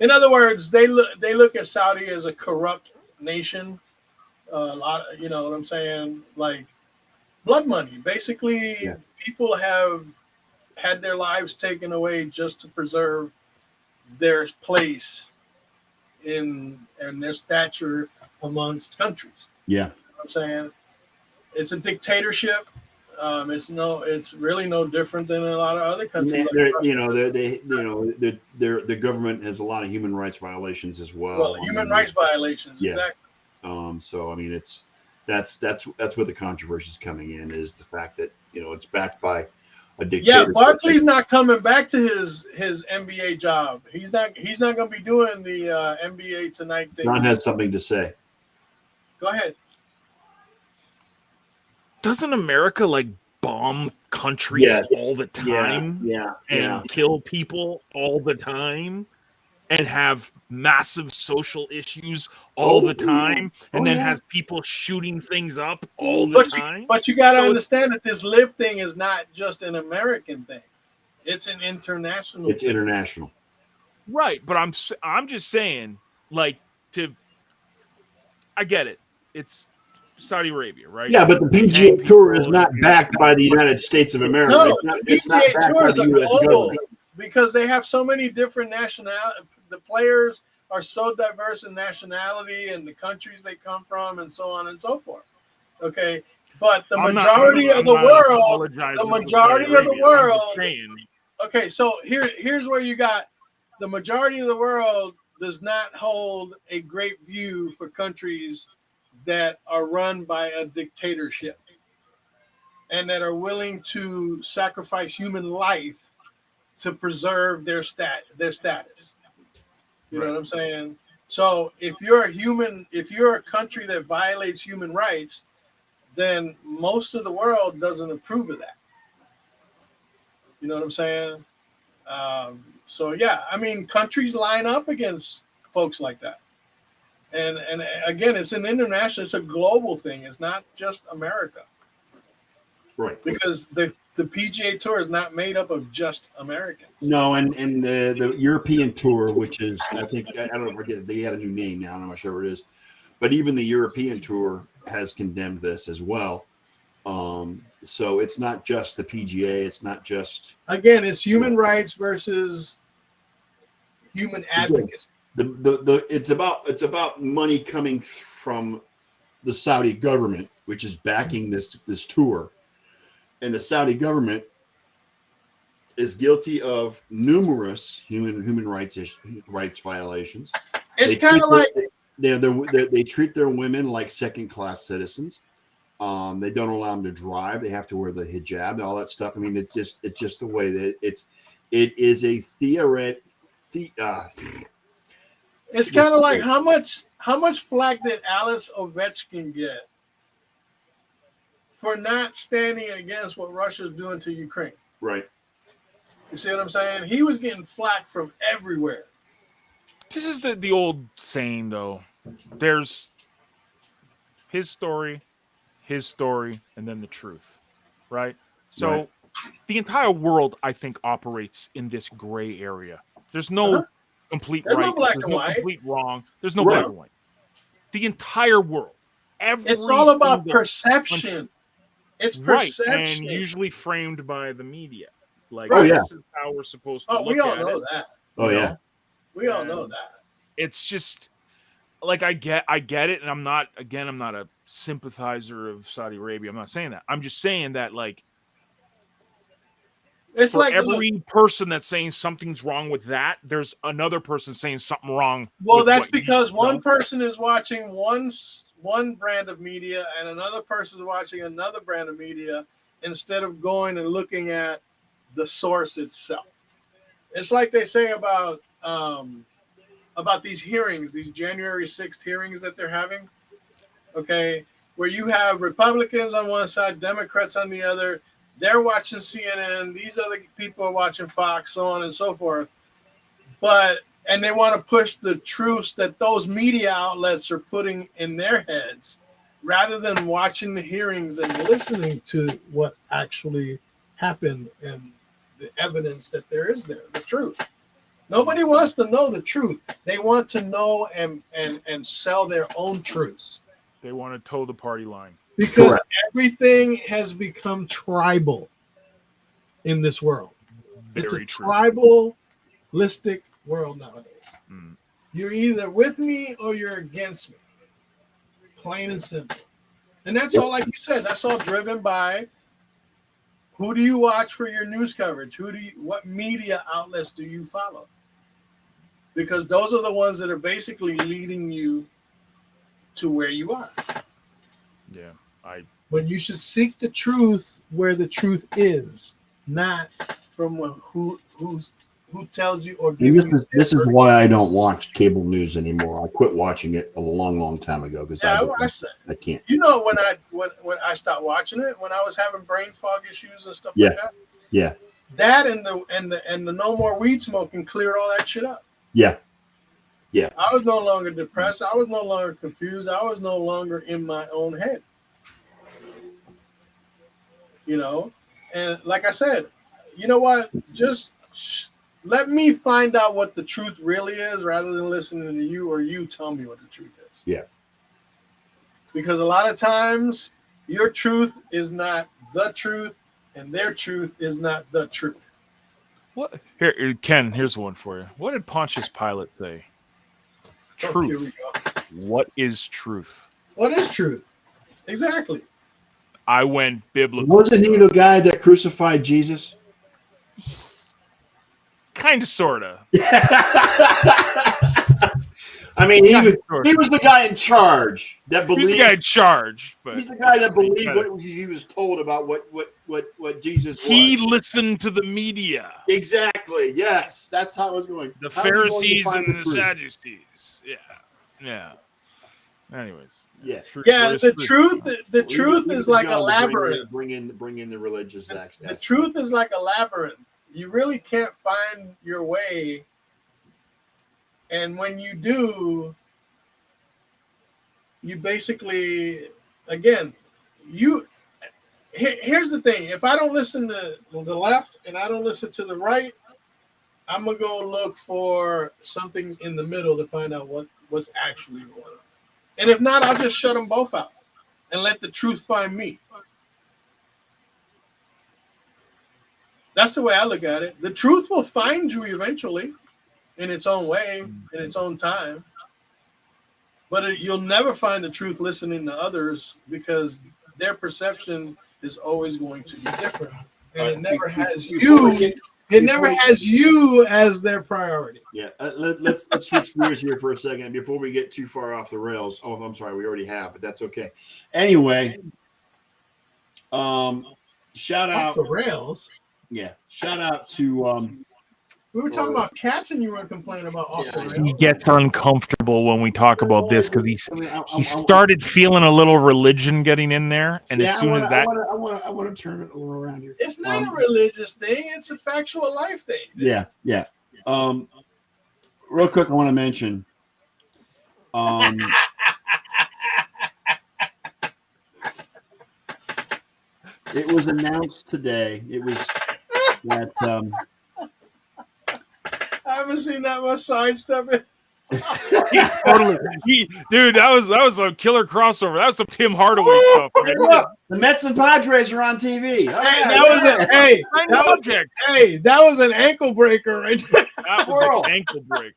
In other words, they look at Saudi as a corrupt nation. A lot, you know what I'm saying? Like blood money. Basically, people have had their lives taken away just to preserve their place in and their stature amongst countries. Yeah, you know what I'm saying, it's a dictatorship. It's really no different than a lot of other countries. The government has a lot of human rights violations as well. Well, human rights violations, yeah. Exactly. So I mean, that's where the controversy is coming in, is the fact that it's backed by a dictatorship. Yeah, Barkley's not coming back to his NBA job. He's not going to be doing the NBA Tonight thing. John has something to say. Go ahead. Doesn't America bomb countries all the time? And kill people all the time, and have massive social issues all the time, and then has people shooting things up all the time. But you got to understand that this live thing is not just an American thing; it's an international. It's international, right? But I'm just saying, I get it. It's Saudi Arabia, right? Yeah, but the PGA Tour is not backed by the United States of America. No, it's not backed by the U.S. government. Because they have so many different nationalities. The players are so diverse in nationality and the countries they come from and so on and so forth. Okay. But the majority of the world. Okay. So here's where you got the majority of the world does not hold a great view for countries that are run by a dictatorship and that are willing to sacrifice human life to preserve their status. You know what I'm saying? So if you're a country that violates human rights, then most of the world doesn't approve of that. You know what I'm saying? So yeah, I mean, countries line up against folks like that. And again, it's an international, it's a global thing. It's not just America. Right. Because the PGA Tour is not made up of just Americans. No, and the European Tour, which is, I don't forget, they had a new name now, I'm not sure what it is. But even the European Tour has condemned this as well. So it's not just the PGA, it's not just, again, it's human rights versus human advocacy. It's about money coming from the Saudi government, which is backing this tour. And the Saudi government is guilty of numerous human rights violations. It's kind of like they treat their women like second-class citizens. They don't allow them to drive. They have to wear the hijab and all that stuff. I mean, it's just the way that it is a theoret. It's kind of like how much flack did Alex Ovechkin get for not standing against what Russia's doing to Ukraine? Right. You see what I'm saying? He was getting flack from everywhere. This is the old saying, though. There's his story, and then the truth, right? So Right. the entire world, I think, operates in this gray area. There's no complete There's right. no black There's and no white. complete wrong. There's no Right. black and white. The entire world. It's all about single perception. It's right, perception. and usually framed by the media. Like, Oh, yeah. this is how we're supposed to look we all at know it. that. Oh, you yeah. know? We all know that. It's just like I get it, and I'm not a sympathizer of Saudi Arabia. I'm not saying that. I'm just saying that, like, It's for like every person that's saying something's wrong with that, there's another person saying something wrong. Well, with that's what because you one know. person is watching one brand of media and another person is watching another brand of media instead of going and looking at the source itself. It's like they say about these hearings, these January 6th hearings that they're having, okay, where you have Republicans on one side, Democrats on the other. They're watching CNN. These other people are watching Fox, so on and so forth. And they want to push the truths that those media outlets are putting in their heads rather than watching the hearings and listening to what actually happened and the evidence that there is there, the truth. Nobody wants to know the truth. They want to know and sell their own truths. They want to toe the party line. Because Correct. everything has become tribal in this world. It's a True. tribalistic world nowadays. Mm. You're either with me or you're against me. Plain and simple. And that's all, like you said, that's all driven by who do you watch for your news coverage? What media outlets do you follow? Because those are the ones that are basically leading you to where you are. Yeah. When you should seek the truth where the truth is, not from who tells you or gives you. This is why I don't watch cable news anymore. I quit watching it a long time ago because I watched that. I can't. You know, when I stopped watching it, when I was having brain fog issues and stuff Yeah. like that. Yeah. That and the no more weed smoking cleared all that shit up. Yeah. Yeah. I was no longer depressed. I was no longer confused. I was no longer in my own head. You know, and like I said, you know what? Just let me find out what the truth really is rather than listening to you or you tell me what the truth is. Yeah. Because a lot of times your truth is not the truth and their truth is not the truth. What? Here, Ken, here's one for you. What did Pontius Pilate say? Oh, here we Truth. go. What is truth? What is truth? Exactly. I went biblical. Wasn't he the guy that crucified Jesus? Kind of, sort of. I mean, he was the guy in charge that believed. He's the guy in charge. But he's the guy that believed what he was told about what Jesus was. He listened to the media. Exactly. Yes, that's how it was going. The How are you going to Pharisees find and the truth? Sadducees. Yeah. Anyways. Yeah. The truth is like a John, labyrinth. Bring in the religious aspect. The truth is like a labyrinth. You really can't find your way. And when you do, you basically, again, here's the thing. If I don't listen to the left and I don't listen to the right, I'm going to go look for something in the middle to find out what's actually going on. And if not, I'll just shut them both out and let the truth find me. That's the way I look at it. The truth will find you eventually in its own way, in its own time. But you'll never find the truth listening to others because their perception is always going to be different. And it never has you. It never has you as their priority. Yeah, let's switch gears here for a second before we get too far off the rails. Oh, I'm sorry, we already have, but that's okay. Anyway, shout out Off the rails. Yeah, shout out to we were talking about cats, and you were complaining about off the rails. He gets uncomfortable when we talk about this because he started feeling a little religion getting in there, and as soon as that, I want to turn it a little around here. It's not a religious thing; it's a factual life thing. Yeah. real quick, I want to mention. It was announced today. It was that. I haven't seen that much sidestep. Dude, that was a killer crossover. That was some Tim Hardaway stuff. Man. Look, the Mets and Padres are on TV. That was an ankle breaker right there. That was an ankle breaker.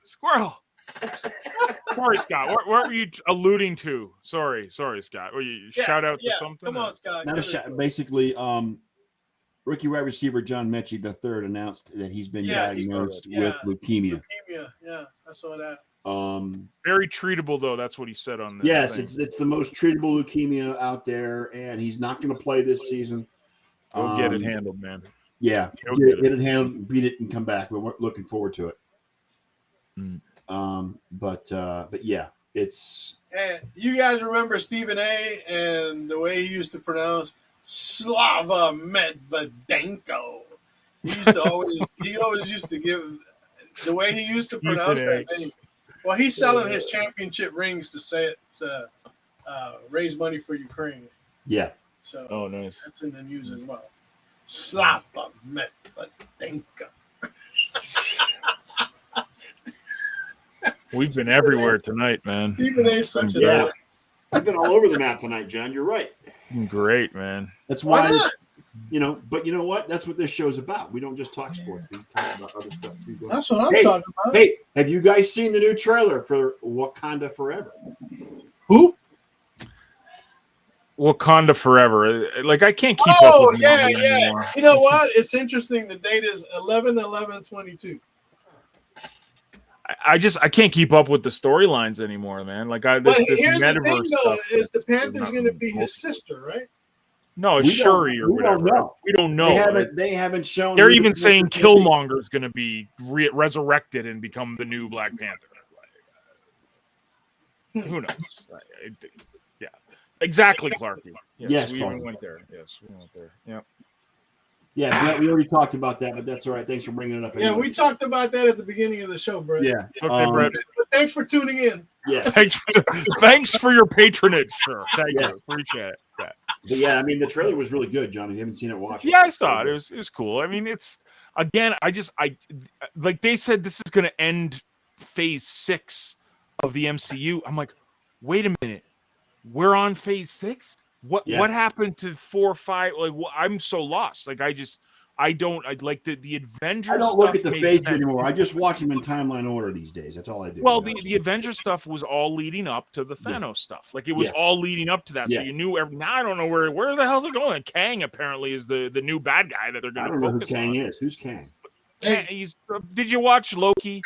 Squirrel. Sorry, Scott. What were you alluding to? Sorry, Scott. Were you shout out to something? Come on, Scott. Not a shout. Basically, rookie wide receiver John Mechie III announced that he's been diagnosed with leukemia. Yeah, I saw that. Very treatable, though. That's what he said on this. Yes, thing. it's the most treatable leukemia out there, and he's not going to play this season. Go get it handled, man. Yeah, get it handled, beat it, and come back. We're looking forward to it. But yeah, it's. And you guys remember Stephen A. and the way he used to pronounce Slava Medvedenko. He always used to give the way he used to pronounce that name. Well, he's selling his championship rings to say it's raise money for Ukraine. Yeah. So nice. That's in the news as well. Slava Medvedenko. We've been everywhere tonight, man. Stephen A. such an I've been all over the map tonight, John. You're right. Great, man. That's why but you know what? That's what this show's about. We don't just talk sports. We talk about other stuff too. That's what I'm talking about. Hey, have you guys seen the new trailer for Wakanda Forever? Who? Wakanda Forever. Like, I can't keep up with anymore. You know what? It's interesting. The date is 11/11/22. I can't keep up with the storylines anymore, man. Like, this metaverse stuff. Is the Panther's going to be his sister, right? No, it's Shuri or whatever. We don't know. They haven't shown. They're even saying Killmonger is going to be resurrected and become the new Black Panther. Who knows? Yeah, exactly, Clarky. Yes, we went there. Yes, we went there. Yeah. Yeah, we already talked about that, but that's all right. Thanks for bringing it up. Anyway. Yeah, we talked about that at the beginning of the show, Brett. Yeah. Okay, Brett. But thanks for tuning in. Yeah. Thanks for your patronage, sir. Thank you. Appreciate it. Yeah. But yeah, I mean, the trailer was really good, John. If you haven't seen it, watch it. Yeah, I saw it. It was cool. I mean, it's again, I like they said this is going to end phase 6 of the MCU. I'm like, wait a minute, we're on phase 6. What happened to 4, 5? Like, I'm so lost. Like, I like the Avengers. I don't look at the phase anymore. I just watch them in timeline order these days. That's all I do. Well, the Avengers stuff was all leading up to the Thanos stuff. Like, it was all leading up to that. So you knew. Now I don't know where the hell's it going. Kang apparently is the new bad guy that they're going to focus on. I don't know who Kang is. Who's Kang? Did you watch Loki?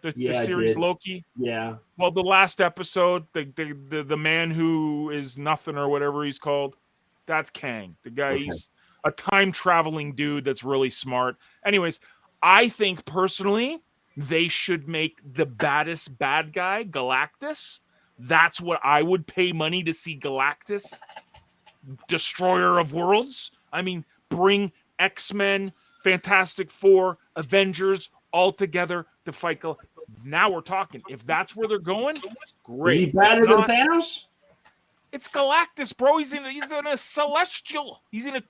The series Loki. Yeah. Well, the last episode, the man who is nothing or whatever he's called, that's Kang. The guy, he's a time traveling dude that's really smart. Anyways, I think personally they should make the baddest bad guy Galactus. That's what I would pay money to see. Galactus, destroyer of worlds. I mean, bring X-Men, Fantastic Four, Avengers all together to fight. Now we're talking. If that's where they're going, great. Is he better than Thanos? It's Galactus, bro. He's in a celestial. He's in a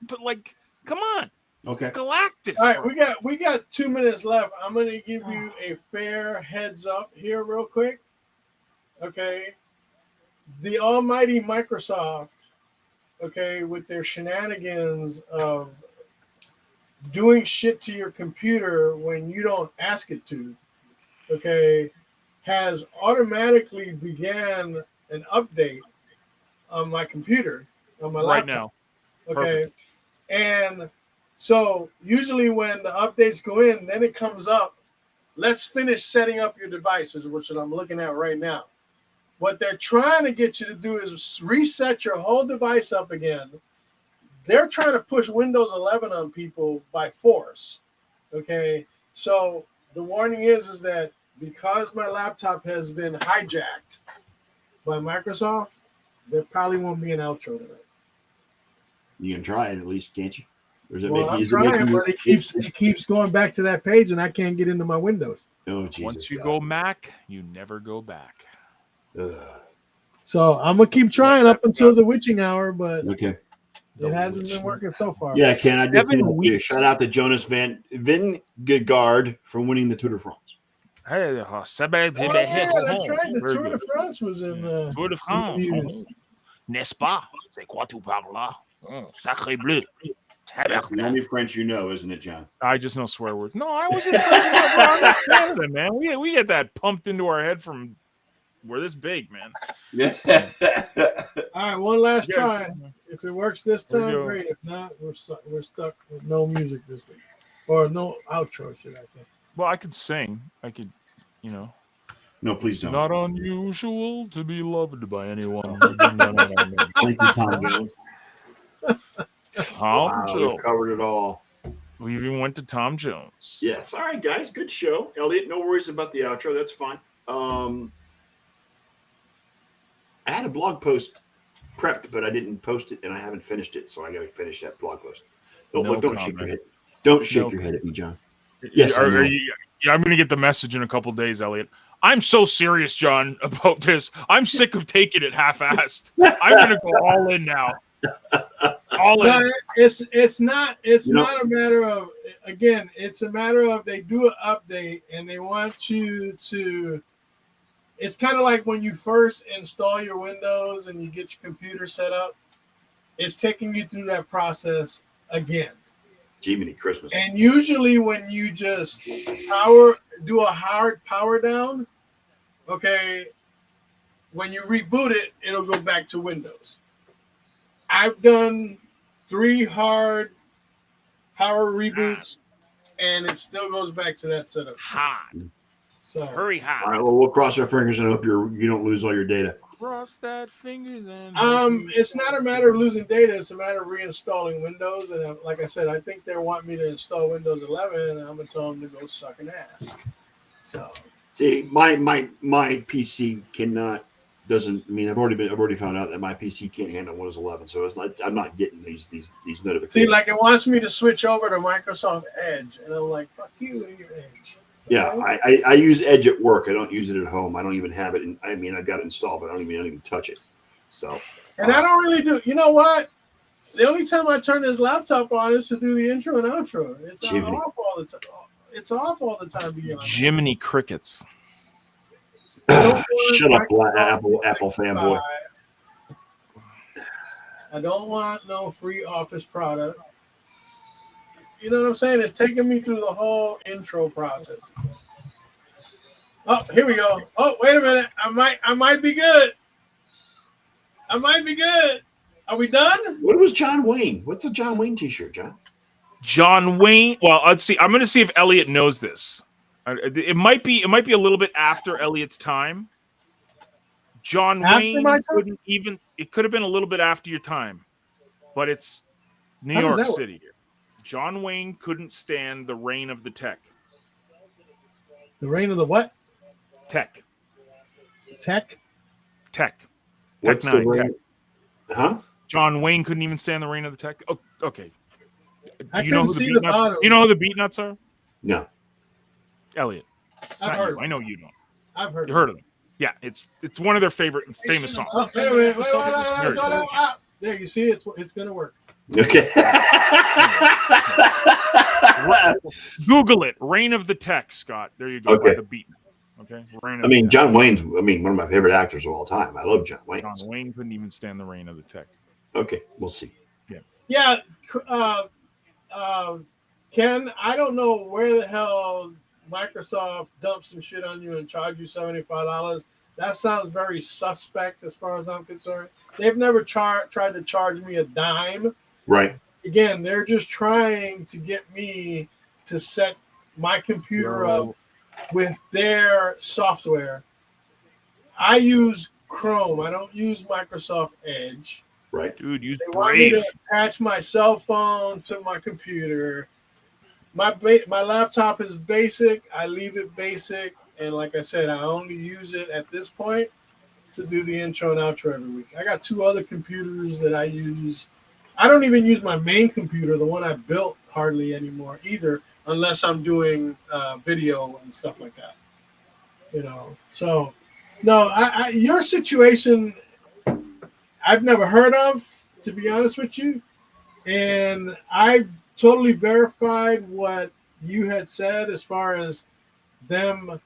come on. Okay. It's Galactus. All right, we got 2 minutes left. I'm going to give you a fair heads up here real quick. Okay. The almighty Microsoft, with their shenanigans of doing shit to your computer when you don't ask it to, has automatically began an update on my computer, on my right laptop. Now. Okay. Perfect. And so usually when the updates go in, then it comes up, let's finish setting up your devices, which I'm looking at right now. What they're trying to get you to do is reset your whole device up again. They're trying to push Windows 11 on people by force. Okay. So the warning is that because my laptop has been hijacked by Microsoft, there probably won't be an outro tonight. You can try it at least, can't you? Well, I'm trying, but it keeps going back to that page, and I can't get into my Windows. Oh, Jesus. Once you go Mac, you never go back. So I'm gonna keep trying up until the witching hour, but okay. It hasn't been working so far. Yeah, Ken, I just 7 weeks. Shout out to Jonas Vingegaard for winning the Tour de France. Hey, Oh, yeah, that's right. The Tour de France was in Tour de France. N'est-ce pas? C'est quoi tu parles là? Sacré bleu. That's the only French you know, isn't it, John? I just know swear words. No, I was in Canada, man. We get that pumped into our head from we're this big, man. Yeah. All right, one last try. If it works this time, great. If not, we're stuck with no music this week, or no outro, should I say? Well, I could sing. I could, No, please don't. Not unusual to be loved by anyone. Thank you, Tom Jones. Tom Jones. We've covered it all. We even went to Tom Jones. Yes. All right, guys. Good show. Elliot, no worries about the outro. That's fine. I had a blog post prepped, but I didn't post it, and I haven't finished it, so I got to finish that blog post. Don't shake your head. Don't shake your head at me, John. Yes, I'm going to get the message in a couple days, Elliot. I'm so serious, John, about this. I'm sick of taking it half-assed. I'm going to go all in now. All in. It's not a matter of, again, it's a matter of they do an update and they want you to. It's kind of like when you first install your Windows and you get your computer set up. It's taking you through that process again. Jiminy Christmas. And usually when you just do a hard power down, okay, when you reboot it, it'll go back to Windows. I've done 3 hard power reboots, and it still goes back to that setup. Hot. So hurry hot. All right, well, we'll cross our fingers and hope you don't lose all your data. Cross that fingers and it's not a matter of losing data, it's a matter of reinstalling Windows. And like I said, I think they want me to install Windows 11, and I'm gonna tell them to go suck an ass. So see, my PC I've already found out that my PC can't handle Windows 11, so I'm not getting these notifications. See, like it wants me to switch over to Microsoft Edge, and I'm like, fuck you and your Edge. Yeah, I use Edge at work. I don't use it at home. I don't even have it. I've got it installed, but I don't even touch it. So, and I don't really do. You know what? The only time I turn this laptop on is to do the intro and outro. It's off all the time. It's off all the time. Beyond Jiminy Crickets. Shut up, Apple fanboy. I don't want no free Office product. You know what I'm saying? It's taking me through the whole intro process. Oh, here we go. Oh, wait a minute. I might be good. I might be good. Are we done? What was John Wayne? What's a John Wayne t-shirt, John? John Wayne. Well, let's see. I'm going to see if Elliot knows this. It might be a little bit after Elliot's time. John Wayne couldn't even. It could have been a little bit after your time, but it's New York City. John Wayne couldn't stand the reign of the tech. The reign of the what? Tech. Tech. What's the reign? Huh? John Wayne couldn't even stand the reign of the tech. Oh, okay. You know who the beat nuts are? No. Elliot. I've heard. I know you don't. I've heard. You heard of them? Yeah, it's one of their famous songs. Oh, wait, there, you see, it's gonna work. Okay. Google it. Reign of the Tech, Scott. There you go. Okay. By the beat. Okay. John Wayne's one of my favorite actors of all time. I love John Wayne. John Wayne couldn't even stand the reign of the tech. Okay, we'll see. Yeah. Ken, I don't know where the hell Microsoft dumped some shit on you and charged you $75. That sounds very suspect as far as I'm concerned. They've never tried to charge me a dime. Right. Again, they're just trying to get me to set my computer up with their software. I use Chrome. I don't use Microsoft Edge. Right. Dude, use They want me to attach my cell phone to my computer. My laptop is basic. I leave it basic. And like I said, I only use it at this point to do the intro and outro every week. I got 2 other computers that I use I don't even use my main computer, the one I built, hardly anymore either, unless I'm doing video and stuff like that. So no, your situation I've never heard of, to be honest with you, and I totally verified what you had said as far as them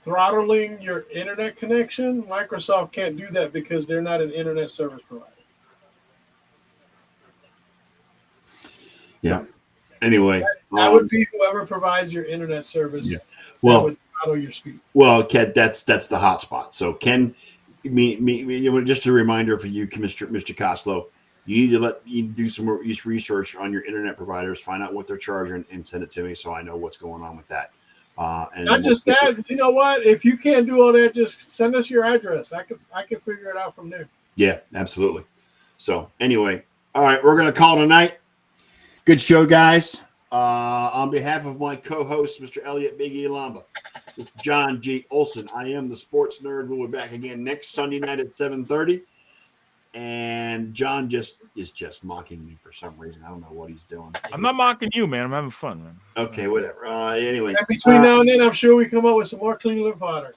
throttling your internet connection. Microsoft can't do that because they're not an internet service provider. Yeah. Anyway, that would be whoever provides your internet service. Yeah. Well, would throttle your speed. Well, Ken, that's the hotspot. So, Ken, just a reminder for you, Mr. Coslow, you need to do some more research on your internet providers, find out what they're charging, and send it to me so I know what's going on with that. And not just that, you know what? If you can't do all that, just send us your address. I can figure it out from there. Yeah, absolutely. So anyway, all right, we're gonna call tonight. Good show, guys. On behalf of my co-host, Mr. Elliot Big E Lamba, with John G. Olson, I am the Sports Nerd. We'll be back again next Sunday night at 7:30. And John is just mocking me for some reason. I don't know what he's doing. I'm not mocking you, man. I'm having fun, man. Okay, whatever. Anyway. And between now and then, I'm sure we come up with some more Cleveland fodder.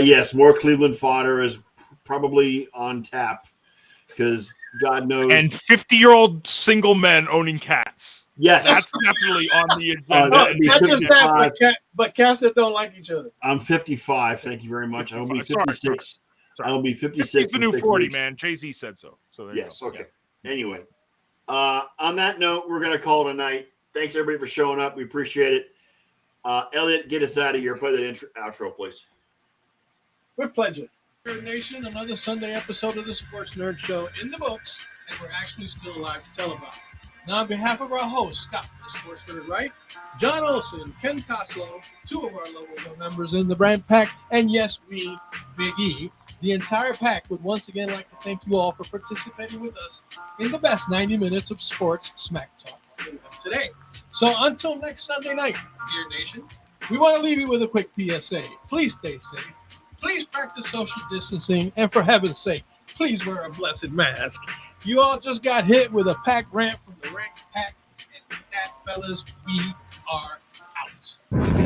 Yes, more Cleveland fodder is probably on tap because God knows. And 50-year-old single men owning cats. Yes. That's definitely on the agenda. Not just that, but cats that don't like each other. I'm 55. Thank you very much. I'll be 56. Sorry. I'll be 56. It's the new 40, man. Jay-Z said so. So there yes, you go. Okay. Yeah. Anyway, on that note, we're going to call it a night. Thanks, everybody, for showing up. We appreciate it. Elliot, get us out of here. Play that outro, please. With pleasure. Nation, another Sunday episode of the Sports Nerd Show in the books, and we're actually still alive to tell about it. Now, on behalf of our host, Scott, the Sports Nerd, right? John Olson, Ken Coslow, two of our local members in the brand pack, and yes, me, Big E, the entire pack would once again like to thank you all for participating with us in the best 90 minutes of sports smack talk today. So until next Sunday night, dear nation, we want to leave you with a quick PSA. Please stay safe. Please practice social distancing. And for heaven's sake, please wear a blessed mask. You all just got hit with a pack rant from the Rank Pack. And with that, fellas, we are out.